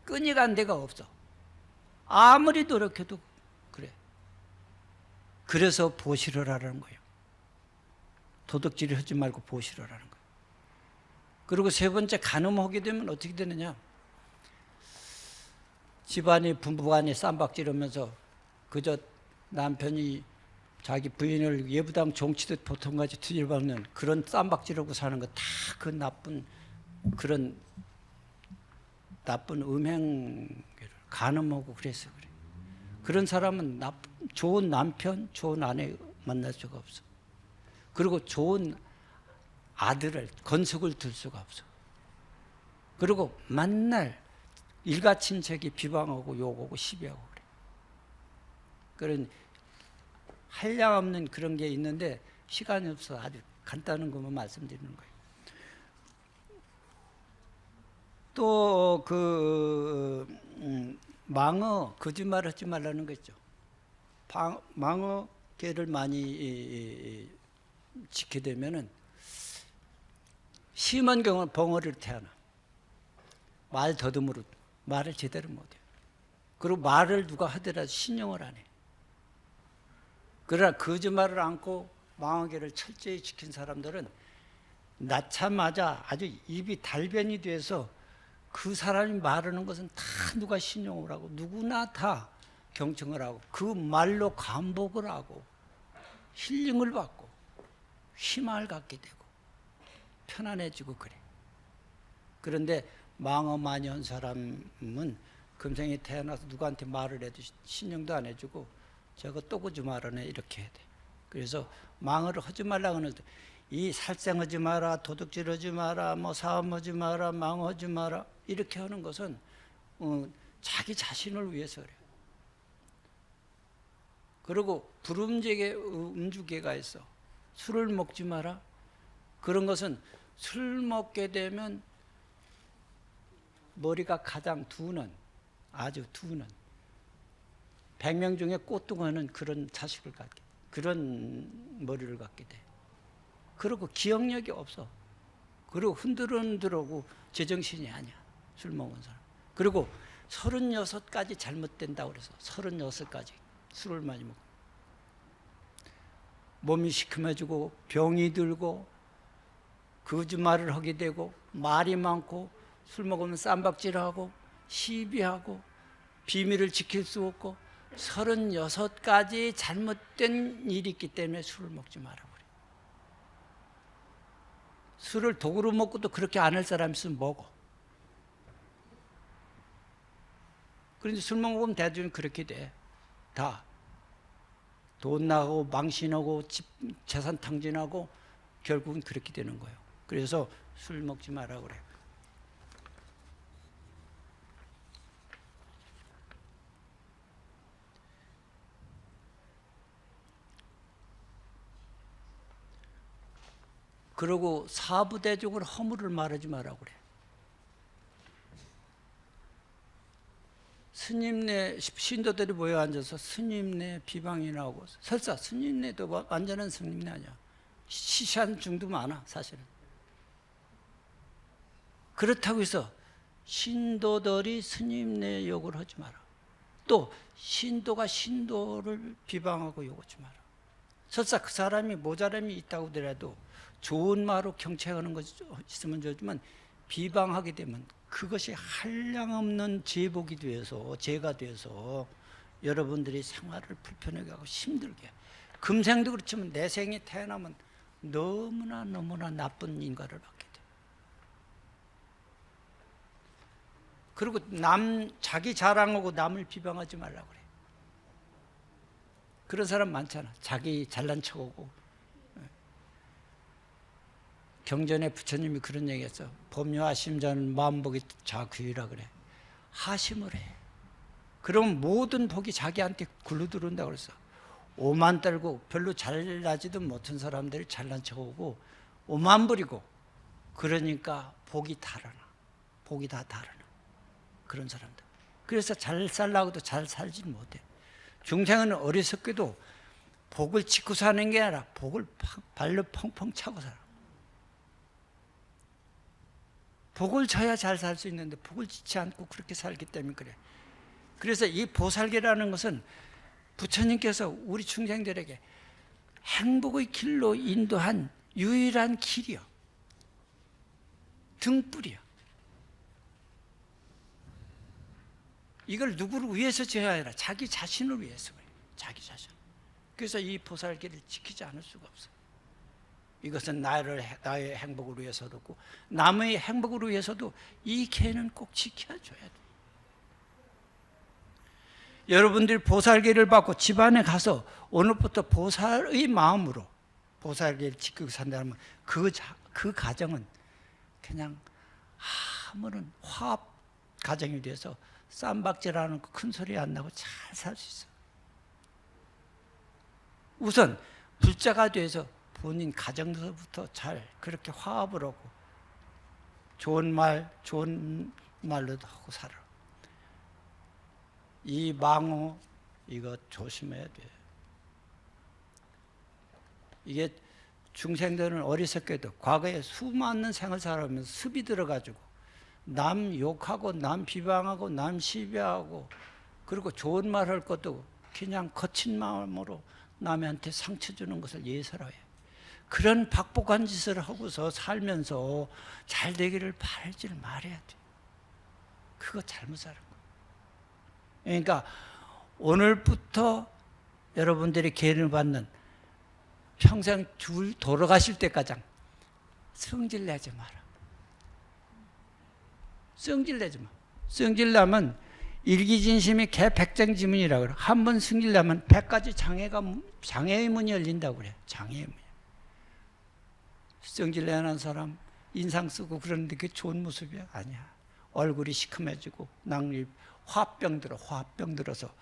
S2: 끈이 간 데가 없어. 아무리 노력해도 그래. 그래서 보시를 하라는 거예요. 도둑질을 하지 말고 보시를 하라는 거예요. 그리고 세 번째, 간음하게 되면 어떻게 되느냐? 집안이 부부간에 쌈박질하면서 그저 남편이 자기 부인을 예부당 종치듯 보통같이 뒤집어박는 그런 쌈박질하고 사는 거 다 그 나쁜 음행을 간음하고 그래서 그래. 그런 사람은 좋은 남편, 좋은 아내 만날 수가 없어. 그리고 좋은 아들을 건석을 둘 수가 없어. 그리고 만날 일가 친척이 비방하고 욕하고 시비하고 그래. 그런 한량없는 그런 게 있는데 시간이 없어. 아주 간단한 것만 말씀드리는 거예요. 또 망어 거짓말 하지 말라는 거 있죠. 망어 개를 많이 지게 되면은 심한 경우 벙어리로 태어나. 말 더듬으로 말을 제대로 못해. 그리고 말을 누가 하더라도 신용을 안 해. 그러나 거짓말을 않고 망어개를 철저히 지킨 사람들은 낳자마자 아주 입이 달변이 돼서 그 사람이 말하는 것은 다 누가 신용을 하고 누구나 다 경청을 하고 그 말로 감복을 하고 힐링을 받고 희망을 갖게 되고 편안해지고 그래. 그런데 망어 많이 한 사람은 금생에 태어나서 누구한테 말을 해도 신용도 안 해주고 저거 또 그지 말아네 이렇게 해야 돼. 그래서 망어를 하지 말라고 하는데 이 살생하지 마라, 도둑질하지 마라, 뭐 사업하지 마라, 망어하지 마라 이렇게 하는 것은 자기 자신을 위해서 그래요. 그리고 불음제계 음주계가 있어. 술을 먹지 마라. 그런 것은 술 먹게 되면 머리가 가장 아주 두는 100명 중에 꼴등하는 그런 자식을 갖게, 그런 머리를 갖게 돼. 그리고 기억력이 없어. 그리고 흔들흔들하고 제정신이 아니야, 술 먹은 사람. 그리고 36가지 잘못된다고 그래서 36가지 술을 많이 먹고 몸이 시큼해지고 병이 들고 거짓말을 하게 되고 말이 많고 술 먹으면 쌈박질하고 시비하고 비밀을 지킬 수 없고 36가지 잘못된 일이 있기 때문에 술을 먹지 마라 그래. 술을 도구로 먹고도 그렇게 안 할 사람 있으면 먹어. 그런데 술 먹으면 대중이 그렇게 돼. 다 돈 나가고 망신하고 재산 탕진하고 결국은 그렇게 되는 거예요. 그래서 술 먹지 마라 그래요. 그리고 사부대중을 허물을 말하지 마라 그래. 스님네 신도들이 모여 앉아서 스님네 비방이 나오고, 설사 스님네도 완전한 스님네 아니야. 시시한 중도 많아 사실은. 그렇다고 해서 신도들이 스님네 욕을 하지 마라. 또 신도가 신도를 비방하고 욕하지 마라. 설사 그 사람이 모자람이 있다고 하더라도 좋은 말로 경책하는 것이 있으면 좋지만 비방하게 되면 그것이 한량없는 제복이 되어서 죄가 되어서 여러분들이 생활을 불편하게 하고 힘들게 해. 금생도 그렇지만 내 생에 태어나면 너무나 나쁜 인과를 받게 돼. 그리고 자기 자랑하고 남을 비방하지 말라고 그래. 그런 사람 많잖아. 자기 잘난 척하고. 경전에 부처님이 그런 얘기했어. 법요하심자는 마음복이 자귀라 그래. 하심을 해. 그럼 모든 복이 자기한테 굴러 들어온다고 그랬어. 오만 떨고 별로 잘나지도 못한 사람들이 잘난 척하고 오만 부리고, 그러니까 복이 달아나. 복이 다 달아나. 그런 사람들. 그래서 잘 살라고도 잘 살지 못해. 중생은 어리석게도 복을 짓고 사는 게 아니라 복을 발로 펑펑 차고 살아. 복을 져야 잘 살 수 있는데 복을 짓지 않고 그렇게 살기 때문에 그래. 그래서 이 보살계라는 것은 부처님께서 우리 중생들에게 행복의 길로 인도한 유일한 길이요, 등불이요. 이걸 누구를 위해서 지어야 아니라 자기 자신을 위해서 그래요. 자기 자신. 그래서 이 보살계를 지키지 않을 수가 없어요. 이것은 나의 행복을 위해서도 없고 남의 행복을 위해서도 이 계는 꼭 지켜줘야 돼. 여러분들이 보살계를 받고 집안에 가서 오늘부터 보살의 마음으로 보살계를 지키고 산다면 그 가정은 그냥 아무런 화합 가정이 돼서 쌈박질 안 하고 큰 소리 안 나고 잘 살 수 있어. 우선 불자가 돼서 본인 가정에서부터 잘 그렇게 화합을 하고 좋은 말로도 하고 살아. 이 망호 이거 조심해야 돼. 이게 중생들은 어리석게도 과거에 수많은 생을 살아오면서 습이 들어가지고 남 욕하고 남 비방하고 남 시비하고, 그리고 좋은 말 할 것도 그냥 거친 마음으로 남한테 상처 주는 것을 예사로 해. 그런 박복한 짓을 하고서 살면서 잘 되기를 바라지를 말아야 돼. 그거 잘못 사는 거야. 그러니까 오늘부터 여러분들이 계를 받는 평생 돌아가실 때까지 성질 내지 마라. 성질 내지 마. 성질 나면 일기진심이 개백장지문이라고 그래. 한 번 성질 나면 100가지 장애의 문이 열린다고 그래. 장애의 문. 성질 내는 사람 인상 쓰고 그러는데 그게 좋은 모습이야? 아니야. 얼굴이 시커매지고 낭립 화병 들어서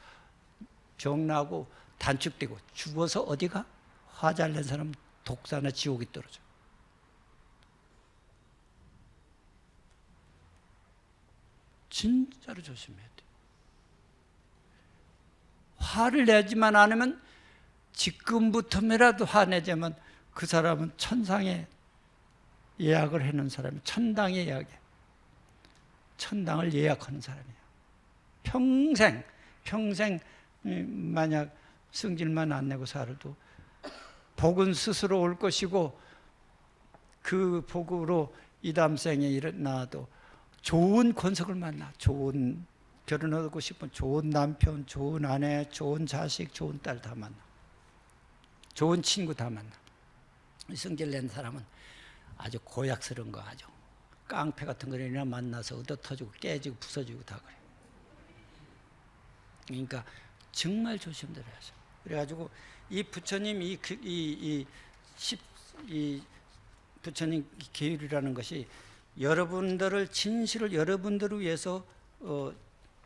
S2: 병 나고 단축되고 죽어서 어디가? 화 잘 낸 사람 독사나 지옥이 떨어져. 진짜로 조심해야 돼. 화를 내지만 않으면 지금부터라도 화내자면 그 사람은 천상에 예약을 해놓은 사람이 천당에 예약해. 천당을 예약하는 사람이에요. 평생 만약 성질만 안 내고 살아도 복은 스스로 올 것이고 그 복으로 이 다음생에 일어나도 좋은 권석을 만나. 좋은 결혼하고 싶은 좋은 남편, 좋은 아내, 좋은 자식, 좋은 딸 다 만나. 좋은 친구 다 만나. 성질 낸 사람은 아주 고약스러운 거 아주 깡패 같은 거나 만나서 얻어터지고 깨지고 부서지고 다 그래. 그러니까 정말 조심들어야죠. 그래가지고 이 부처님 이 부처님 계율이라는 것이 여러분들을 진실을 여러분들을 위해서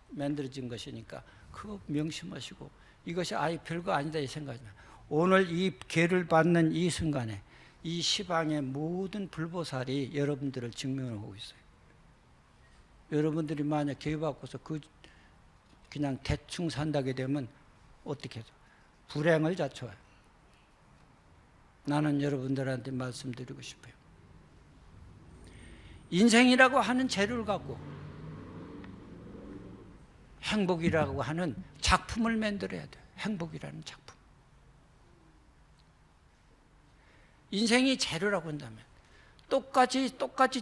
S2: 만들어진 것이니까 그거 명심하시고 이것이 아예 별거 아니다 이 생각이면 오늘 이 계를 받는 이 순간에 이 시방의 모든 불보살이 여러분들을 증명하고 있어요. 여러분들이 만약 계 받고서 그냥 대충 산다게 되면 어떻게 해서 불행을 자초해요. 나는 여러분들한테 말씀드리고 싶어요. 인생이라고 하는 재료를 갖고 행복이라고 하는 작품을 만들어야 돼요. 행복이라는 작품. 인생이 재료라고 한다면 똑같이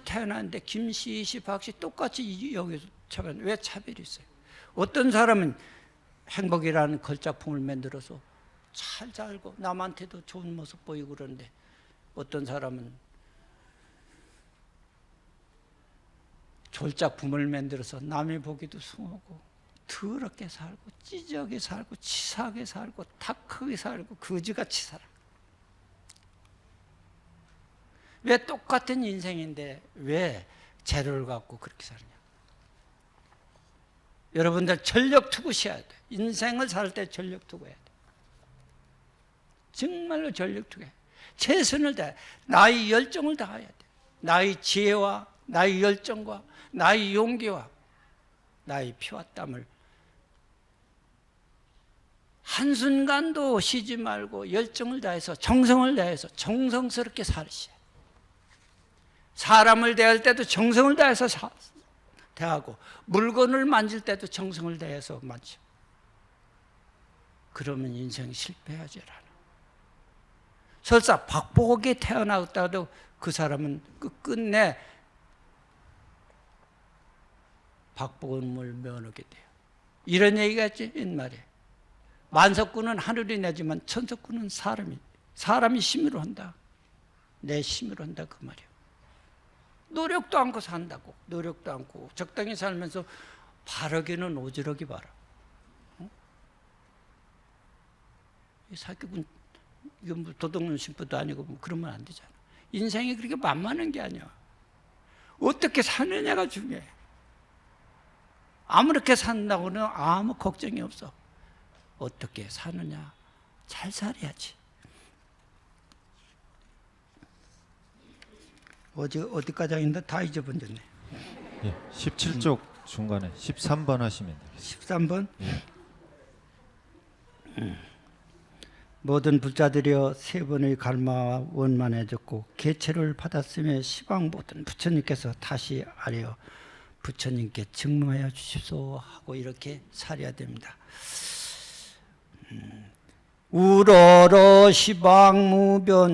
S2: 태어났는데 김씨, 이씨, 박씨 똑같이 여기서 차별. 왜 차별이 있어요? 어떤 사람은 행복이라는 걸작품을 만들어서 잘 살고 남한테도 좋은 모습 보이고 그러는데 어떤 사람은 졸작품을 만들어서 남이 보기도 숭하고 더럽게 살고 찌적하게 살고 치사하게 살고 탁하게 살고 거지같이 살아. 왜 똑같은 인생인데 왜 재료를 갖고 그렇게 사느냐? 여러분들 전력 투구셔야 돼. 인생을 살 때 전력 투구해야 돼. 정말로 전력 투구해. 최선을 다해. 나의 열정을 다해야 돼. 나의 지혜와 나의 열정과 나의 용기와 나의 피와 땀을 한순간도 쉬지 말고 열정을 다해서 정성을 다해서 정성스럽게 살으셔야 돼. 사람을 대할 때도 정성을 다해서 대하고 물건을 만질 때도 정성을 다해서 만져. 그러면 인생이 실패하지 않아. 설사 박복하게 태어났다도 그 사람은 끝내 박복음을 면하게 돼요. 이런 얘기가 있지 옛말에. 만석군은 하늘이 내지만 천석군은 사람이 힘으로 한다. 내 힘으로 한다 그 말이에요. 노력도 않고 산다고. 노력도 않고 적당히 살면서 바르기는 오지랖이 바라. 이 사기꾼 이건 뭐 도덕론 심부도 아니고 뭐 그러면 안 되잖아. 인생이 그렇게 만만한 게 아니야. 어떻게 사느냐가 중요해. 아무렇게 산다고는 아무 걱정이 없어. 어떻게 사느냐 잘 살아야지. 어디까지 했는데 다 잊어버렸네.
S1: 예, 17쪽 중간에 13번 하시면 되겠습니다.
S2: 13번. 모든 불자들이여 세 번의 갈마와 원만해졌고 개체를 받았음에 시방 모든 부처님께서 다시 아뢰어 부처님께 증명하여 주십시오 하고 이렇게 살아야 됩니다. 우러러 시방무변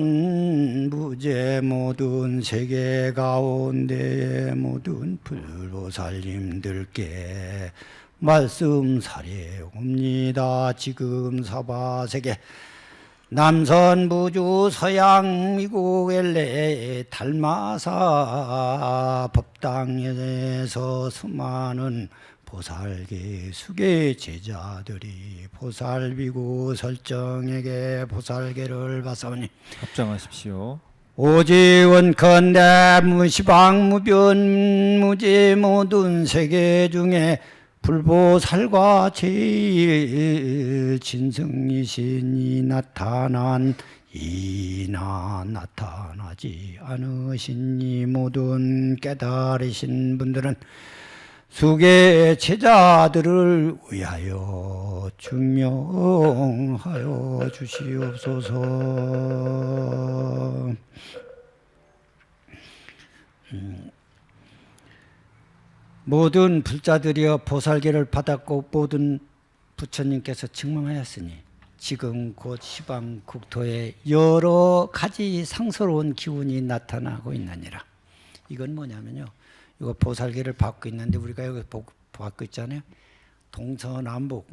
S2: 무제 모든 세계 가운데 모든 불보살님들께 말씀사례옵니다. 지금 사바세계 남선 부주 서양 미국 LA 달마사 법당에서 수많은 보살계 수계 제자들이 보살비구 설정에게 보살계를 받사오니
S1: 합장하십시오.
S2: 오지원컨대 무시방무변 무지 모든 세계 중에 불보살과 제일 진성이신이 나타나지 않으시니 모든 깨달으신 분들은 수계의 제자들을 위하여 증명하여 주시옵소서. 모든 불자들이여 보살계를 받았고 모든 부처님께서 증명하였으니 지금 곧 시방 국토에 여러 가지 상스러운 기운이 나타나고 있느니라. 이건 뭐냐면요, 이거 보살계를 받고 있는데 우리가 여기 받고 있잖아요. 동서남북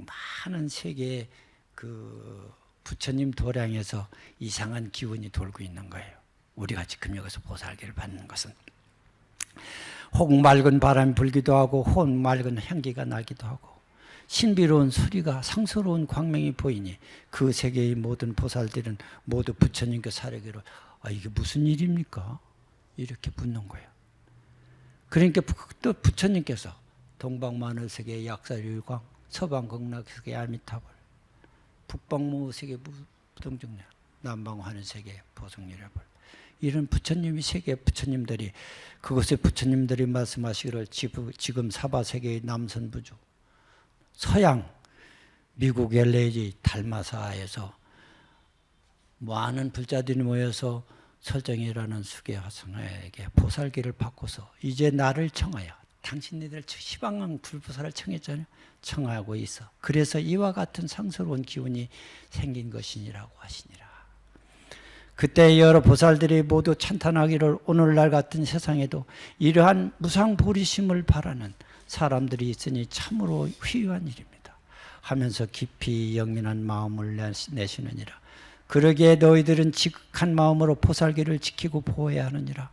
S2: 많은 세계의 그 부처님 도량에서 이상한 기운이 돌고 있는 거예요. 우리가 지금 여기서 보살계를 받는 것은 혹 맑은 바람이 불기도 하고 혹 맑은 향기가 나기도 하고 신비로운 소리가 상스러운 광명이 보이니 그 세계의 모든 보살들은 모두 부처님께 사려기로 이게 무슨 일입니까? 이렇게 묻는 거예요. 그러니까 또 부처님께서 동방마늘세계 약사유광, 서방극락세계 아미타불, 북방무세계 무등중량, 남방하늘세계 보성유라불, 이런 부처님이 세계 부처님들이 그것에 부처님들이 말씀하시기를 지금 사바세계의 남선부주, 서양 미국 LA 달마사에서 많은 불자들이 모여서 설정이라는 수계 화성에게 보살기를 받고서 이제 나를 청하여 당신네들 시방왕 불보살을 청했잖아요. 청하고 있어. 그래서 이와 같은 상스러운 기운이 생긴 것이니라고 하시니라. 그때 여러 보살들이 모두 찬탄하기를 오늘날 같은 세상에도 이러한 무상보리심을 바라는 사람들이 있으니 참으로 희유한 일입니다 하면서 깊이 영민한 마음을 내시느니라. 그러기에 너희들은 지극한 마음으로 보살계를 지키고 보호해야 하느니라.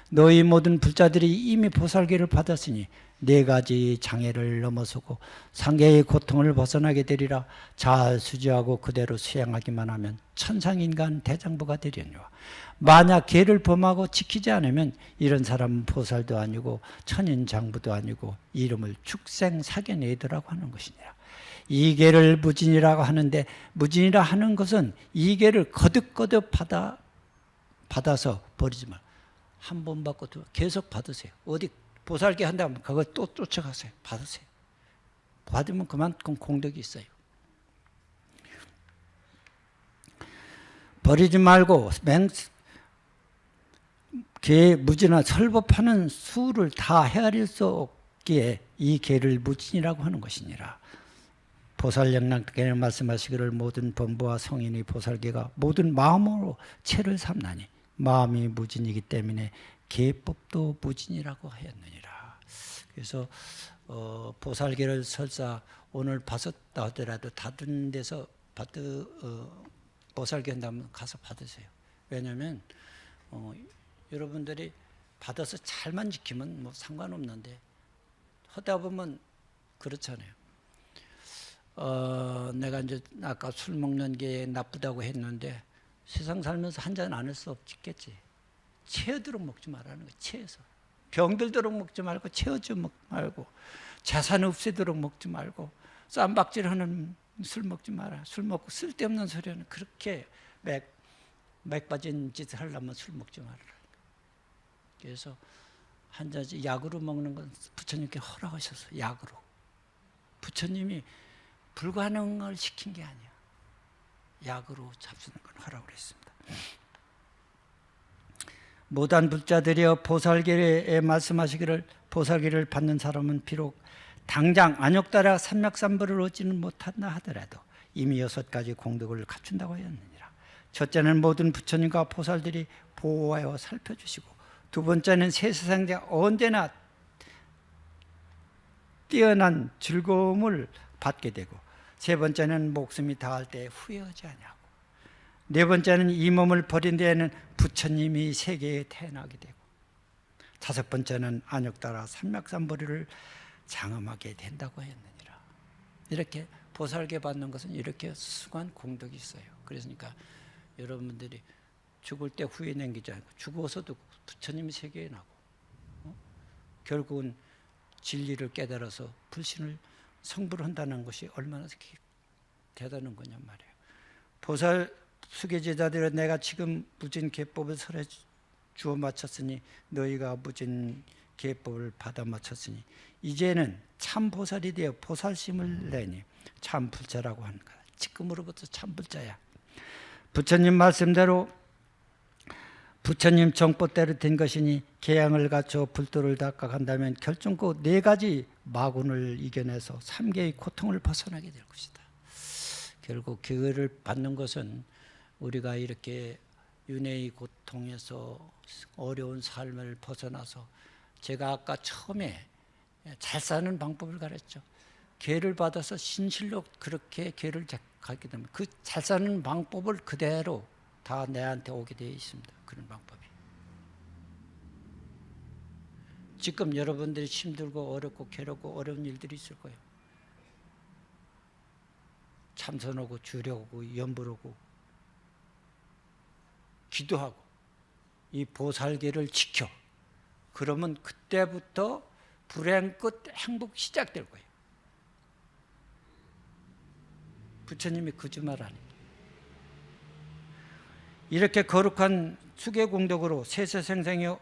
S2: 너희 모든 불자들이 이미 보살계를 받았으니 네 가지 장애를 넘어서고 상계의 고통을 벗어나게 되리라. 잘 수지하고 그대로 수행하기만 하면 천상인간 대장부가 되려니와 만약 계를 범하고 지키지 않으면 이런 사람은 보살도 아니고 천인장부도 아니고 이름을 축생사견애더라고 하는 것이니라. 이 계를 무진이라고 하는데 무진이라 하는 것은 이 계를 거듭거듭 받아서 버리지 말. 한 번 받고 계속 받으세요. 어디 보살계 한다면 그거 또 쫓아가세요. 받으세요. 받으면 그만큼 공덕이 있어요. 버리지 말고 계 무진한 설법하는 수를 다 헤아릴 수 없기에 이 계를 무진이라고 하는 것이니라. 보살영락계는 말씀하시기를 모든 범부와 성인의 보살계가 모든 마음으로 체를 삼나니 마음이 무진이기 때문에 계법도 무진이라고 하였느니라. 그래서 보살계를 설사 오늘 받았다 하더라도 다른 데서 보살계 한다면 가서 받으세요. 왜냐하면 여러분들이 받아서 잘만 지키면 뭐 상관없는데 하다 보면 그렇잖아요. 내가 이제 아까 술 먹는 게 나쁘다고 했는데 세상 살면서 한 잔 안 할 수 없겠지. 체하도록 먹지 말라는 거예요. 체해서. 병들도록 먹지 말고 체하지 말고 재산 없애도록 먹지 말고 쌈박질하는 술 먹지 마라. 술 먹고 쓸데없는 소리는 그렇게 맥 빠진 짓을 하려면 술 먹지 말아라. 그래서 한 잔씩 약으로 먹는 건 부처님께 허락하셨어요. 약으로. 부처님이 불가능을 시킨 게 아니야. 약으로 잡수는 건 허락을 했습니다. 모단 불자들이여 보살계에 말씀하시기를 보살계를 받는 사람은 비록 당장 안욕따라 삼맥삼보를 얻지는 못한다 하더라도 이미 6가지 공덕을 갖춘다고 하였느니라. 첫째는 모든 부처님과 보살들이 보호하여 살펴주시고 두 번째는 새 세상에 언제나 뛰어난 즐거움을 받게 되고 세 번째는 목숨이 다할 때 후회하지 아니하고 네 번째는 이 몸을 버린 데에는 부처님이 세계에 태어나게 되고 다섯 번째는 안욕따라 삼맥삼보리를 장엄하게 된다고 했느니라. 이렇게 보살계 받는 것은 이렇게 수고한 공덕이 있어요. 그러니까 여러분들이 죽을 때 후회 남기지 않고 죽어서도 부처님 세계에 나고 결국은 진리를 깨달아서 불신을 성불을 한다는 것이 얼마나 대단한 거냐 말이에요. 보살 수계제자들은 내가 지금 무진 계법을 설해 주어 마쳤으니 너희가 무진 계법을 받아 맞췄으니 이제는 참 보살이 되어 보살심을 내니 참불자라고 하는 거야. 지금으로부터 참불자야. 부처님 말씀대로 부처님 정법대로 된 것이니 계양을 갖춰 불도를 닦아간다면 결정코 4가지 마군을 이겨내서 3개의 고통을 벗어나게 될 것이다. 결국 기회를 받는 것은 우리가 이렇게 윤회의 고통에서 어려운 삶을 벗어나서 제가 아까 처음에 잘 사는 방법을 가르쳤죠. 기회를 받아서 신실로 그렇게 기회를 갖게 되면 그 잘 사는 방법을 그대로 다 내한테 오게 되어 있습니다. 그런 방법이. 지금 여러분들이 힘들고 어렵고 괴롭고 어려운 일들이 있을 거예요. 참선하고 주려고 연불하고 기도하고 이 보살계를 지켜. 그러면 그때부터 불행 끝 행복 시작될 거예요. 부처님이 거짓말 안 해요. 이렇게 거룩한 수계공덕으로 세세생생의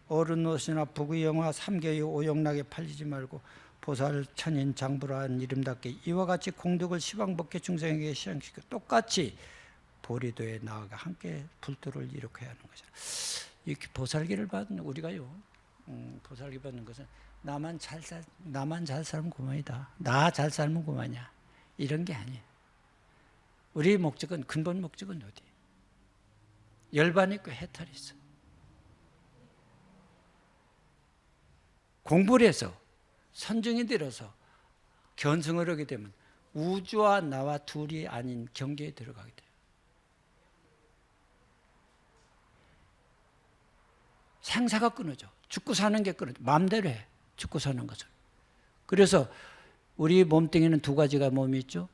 S2: 어른옷이나 부귀영화 삼계의 오용락에 팔리지 말고 보살 천인 장부라는 이름답게 이와 같이 공덕을 시방법계 중생에게 시행시켜 똑같이 보리도에 나아가 함께 불도를 이룩해야 하는 것이다. 이렇게 보살기를 받는 우리가요, 보살기 받는 것은 나만 잘 살면 그만이다. 나 잘 살면 그만이야. 이런 게 아니에요. 우리 목적은 근본 목적은 어디? 열반 있고 해탈이 있어. 공부를 해서 선정이 들어서 견성을 하게 되면 우주와 나와 둘이 아닌 경계에 들어가게 돼요. 생사가 끊어져. 죽고 사는 게 끊어져. 마음대로 해. 죽고 사는 것을. 그래서 우리 몸뚱이는 2가지가 몸이 있죠.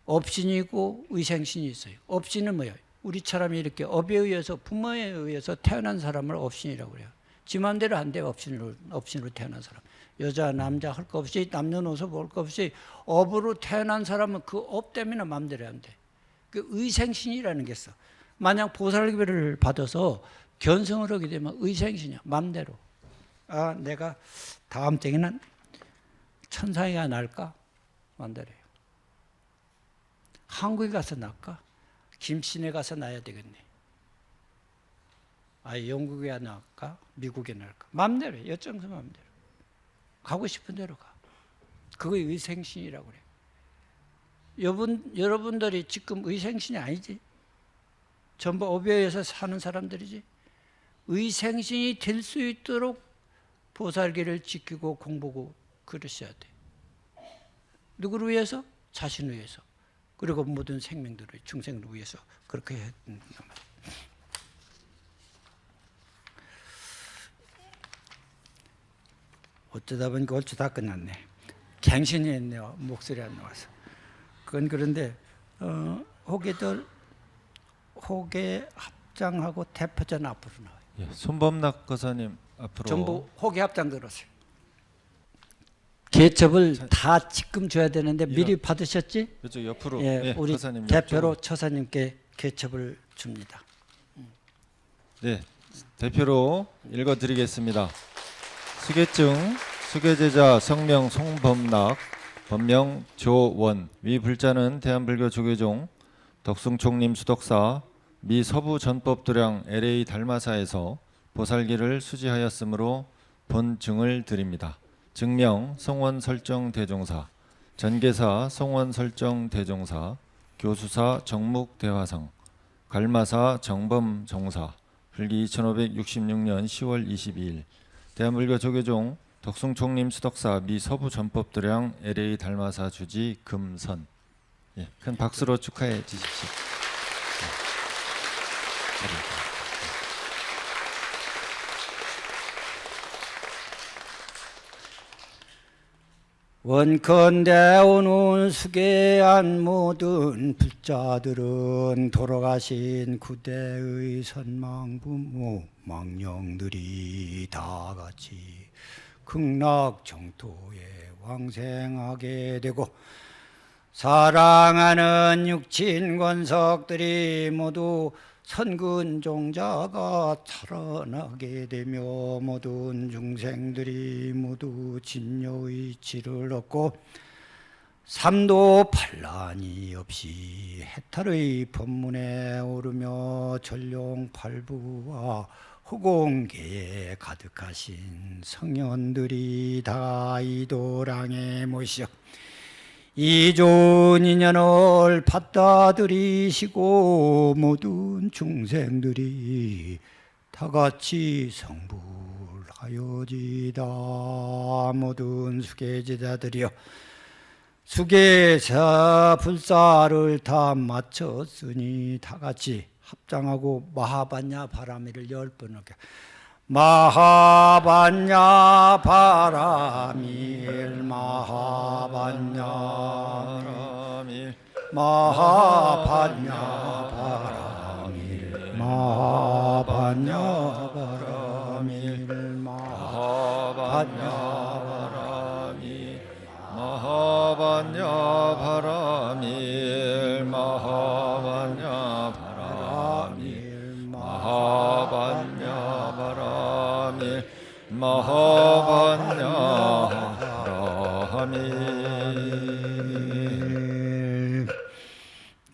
S2: 업신이 있고 의생신이 있어요. 업신은 뭐예요? 우리처럼 이렇게 업에 의해서 부모에 의해서 태어난 사람을 업신이라고 그래요. 지 마음대로 안 돼요. 업신으로 태어난 사람. 여자 남자 할 거 없이 남녀노소 볼 거 없이 업으로 태어난 사람은 그 업 때문에 마음대로 안 돼. 그 의생신이라는 게 있어. 만약 보살기를 받아서 견성을 하게 되면 의생신이야. 마음대로. 아, 내가 다음 생에는 천상이가 날까? 마음대로 해요. 한국에 가서 날까? 김신에 가서 나야 되겠네. 아, 영국에 날까? 미국에 날까? 마음대로 해. 여정서 마음대로. 가고 싶은 대로 가. 그거 의생신이라고 그래. 여러분들이 지금 의생신이 아니지. 전부 업에 의해서 사는 사람들이지. 의생신이 될 수 있도록 보살기를 지키고 공부하고 그러셔야 돼. 누구를 위해서? 자신을 위해서. 그리고 모든 생명들을 중생을 위해서 그렇게 해야 된단 말이에요. 어쩌다 보니까 얼추 다 끝났네. 갱신이 했네요. 목소리 안 나와서. 그건 그런데 호계 합장하고 대표전 앞으로 나와요.
S1: 예, 손범락 거사님 앞으로.
S2: 전부 호계 합장 들었어요. 개첩을 다 지금 줘야 되는데 미리 받으셨지?
S1: 이쪽 옆으로.
S2: 예,
S1: 예,
S2: 우리
S1: 거사님
S2: 대표로
S1: 옆쪽으로.
S2: 처사님께 개첩을 줍니다.
S1: 네, 대표로 읽어드리겠습니다. 수계증 수계제자 성명 송범락 법명 조원 위 불자는 대한불교 조계종 덕숭총림 수덕사 미 서부 전법도량 LA 달마사에서 보살기를 수지하였으므로 본 증을 드립니다. 증명 성원 설정 대종사 전계사 성원 설정 대종사 교수사 정묵 대화상 갈마사 정범 정사 불기 2566년 10월 22일 대한불교 조계종 덕숭총림 수덕사 미 서부 전법도량 LA 달마사 주지 금선. 예, 큰 박수로 축하해 주십시오.
S2: 원컨대 오는 수계한 모든 불자들은 돌아가신 구대의 선망부모 망령들이 다 같이 극락정토에 왕생하게 되고 사랑하는 육친 권석들이 모두 선근종자가 살아나게 되며 모든 중생들이 모두 진료의 질을 얻고 삼도 반란이 없이 해탈의 법문에 오르며 전룡팔부와 후공계에 가득하신 성현들이 다 이도랑에 모셔 이 좋은 인연을 받아들이시고 모든 중생들이 다 같이 성불하여지다. 모든 수계제자들이여 수계자 불사를 다 마쳤으니 다 같이 합장하고 마하반야 바라미를 10번 하게 마하반야 바라밀 마하반야
S1: 바라밀
S2: 마하반야 바라밀 마하반야 바라밀 마하반야
S1: 마하반야 바라밀 마하반야 바라밀 마하반야 바라밀 마하반야 바라밀.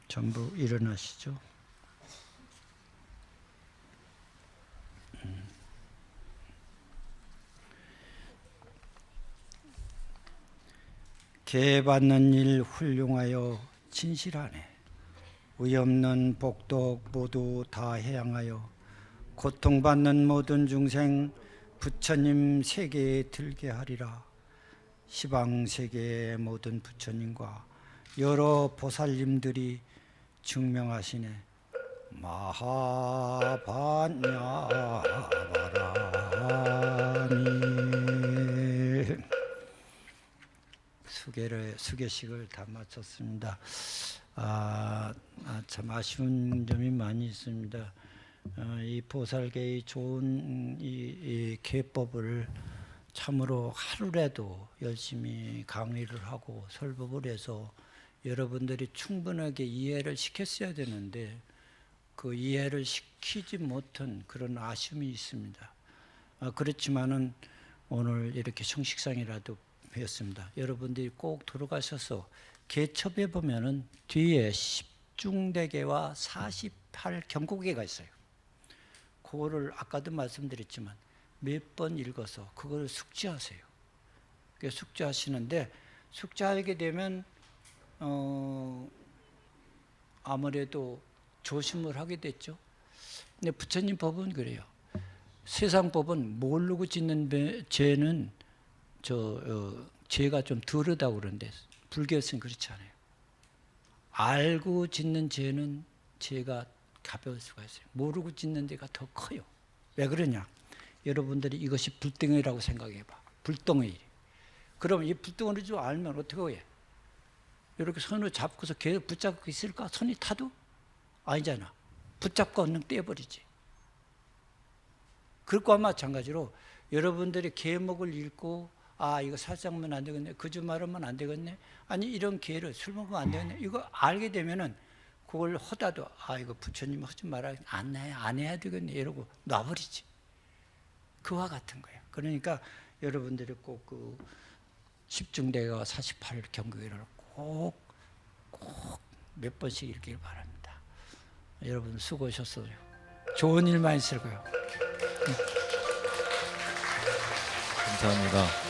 S2: 전부 일어나시죠. 계받는 일 훌륭하여 진실하네. 의없는 복덕 모두 다 해양하여 고통받는 모든 중생 부처님 세계에 들게 하리라. 시방세계의 모든 부처님과 여러 보살님들이 증명하시네. 마하반야 바라미. 수계식을 다 마쳤습니다. 참 아쉬운 점이 많이 있습니다. 이 보살계의 좋은 이 계법을 참으로 하루라도 열심히 강의를 하고 설법을 해서 여러분들이 충분하게 이해를 시켰어야 되는데 그 이해를 시키지 못한 그런 아쉬움이 있습니다. 그렇지만은 오늘 이렇게 형식상이라도 배웠습니다. 여러분들이 꼭 들어가셔서 개첩에 보면은 뒤에 10중대계와 48 경고계가 있어요. 그거를 아까도 말씀드렸지만 몇 번 읽어서 그걸 숙지하세요. 숙지하시는데 숙지하게 되면 아무래도 조심을 하게 됐죠. 근데 부처님 법은 그래요. 세상 법은 모르고 짓는 죄는 죄가 좀 덜하다고 그러는데 불교에서는 그렇지 않아요. 알고 짓는 죄는 죄가 가벼울 수가 있어요. 모르고 짓는 죄가 더 커요. 왜 그러냐? 여러분들이 이것이 불덩이라고 생각해봐. 불덩이. 그럼 이 불덩이를 좀 알면 어떻게 해? 이렇게 손을 잡고서 계속 붙잡고 있을까? 손이 타도? 아니잖아. 붙잡고 얼른 떼버리지. 그것과 마찬가지로 여러분들이 계목을 읽고 이거 살짝만 안 되겠네. 거짓말하면 안 되겠네. 아니 이런 기회를 술 먹으면 안 되겠네. 이거 알게 되면은 그걸 하다도 이거 부처님 하지 말아 안 해야 되겠네. 이러고 놔버리지. 그와 같은 거예요. 그러니까 여러분들이 꼭 그 10중대가 48 경고를 꼭 몇 번씩 읽길 바랍니다. 여러분 수고하셨어요. 좋은 일만 있을 거예요.
S1: 감사합니다.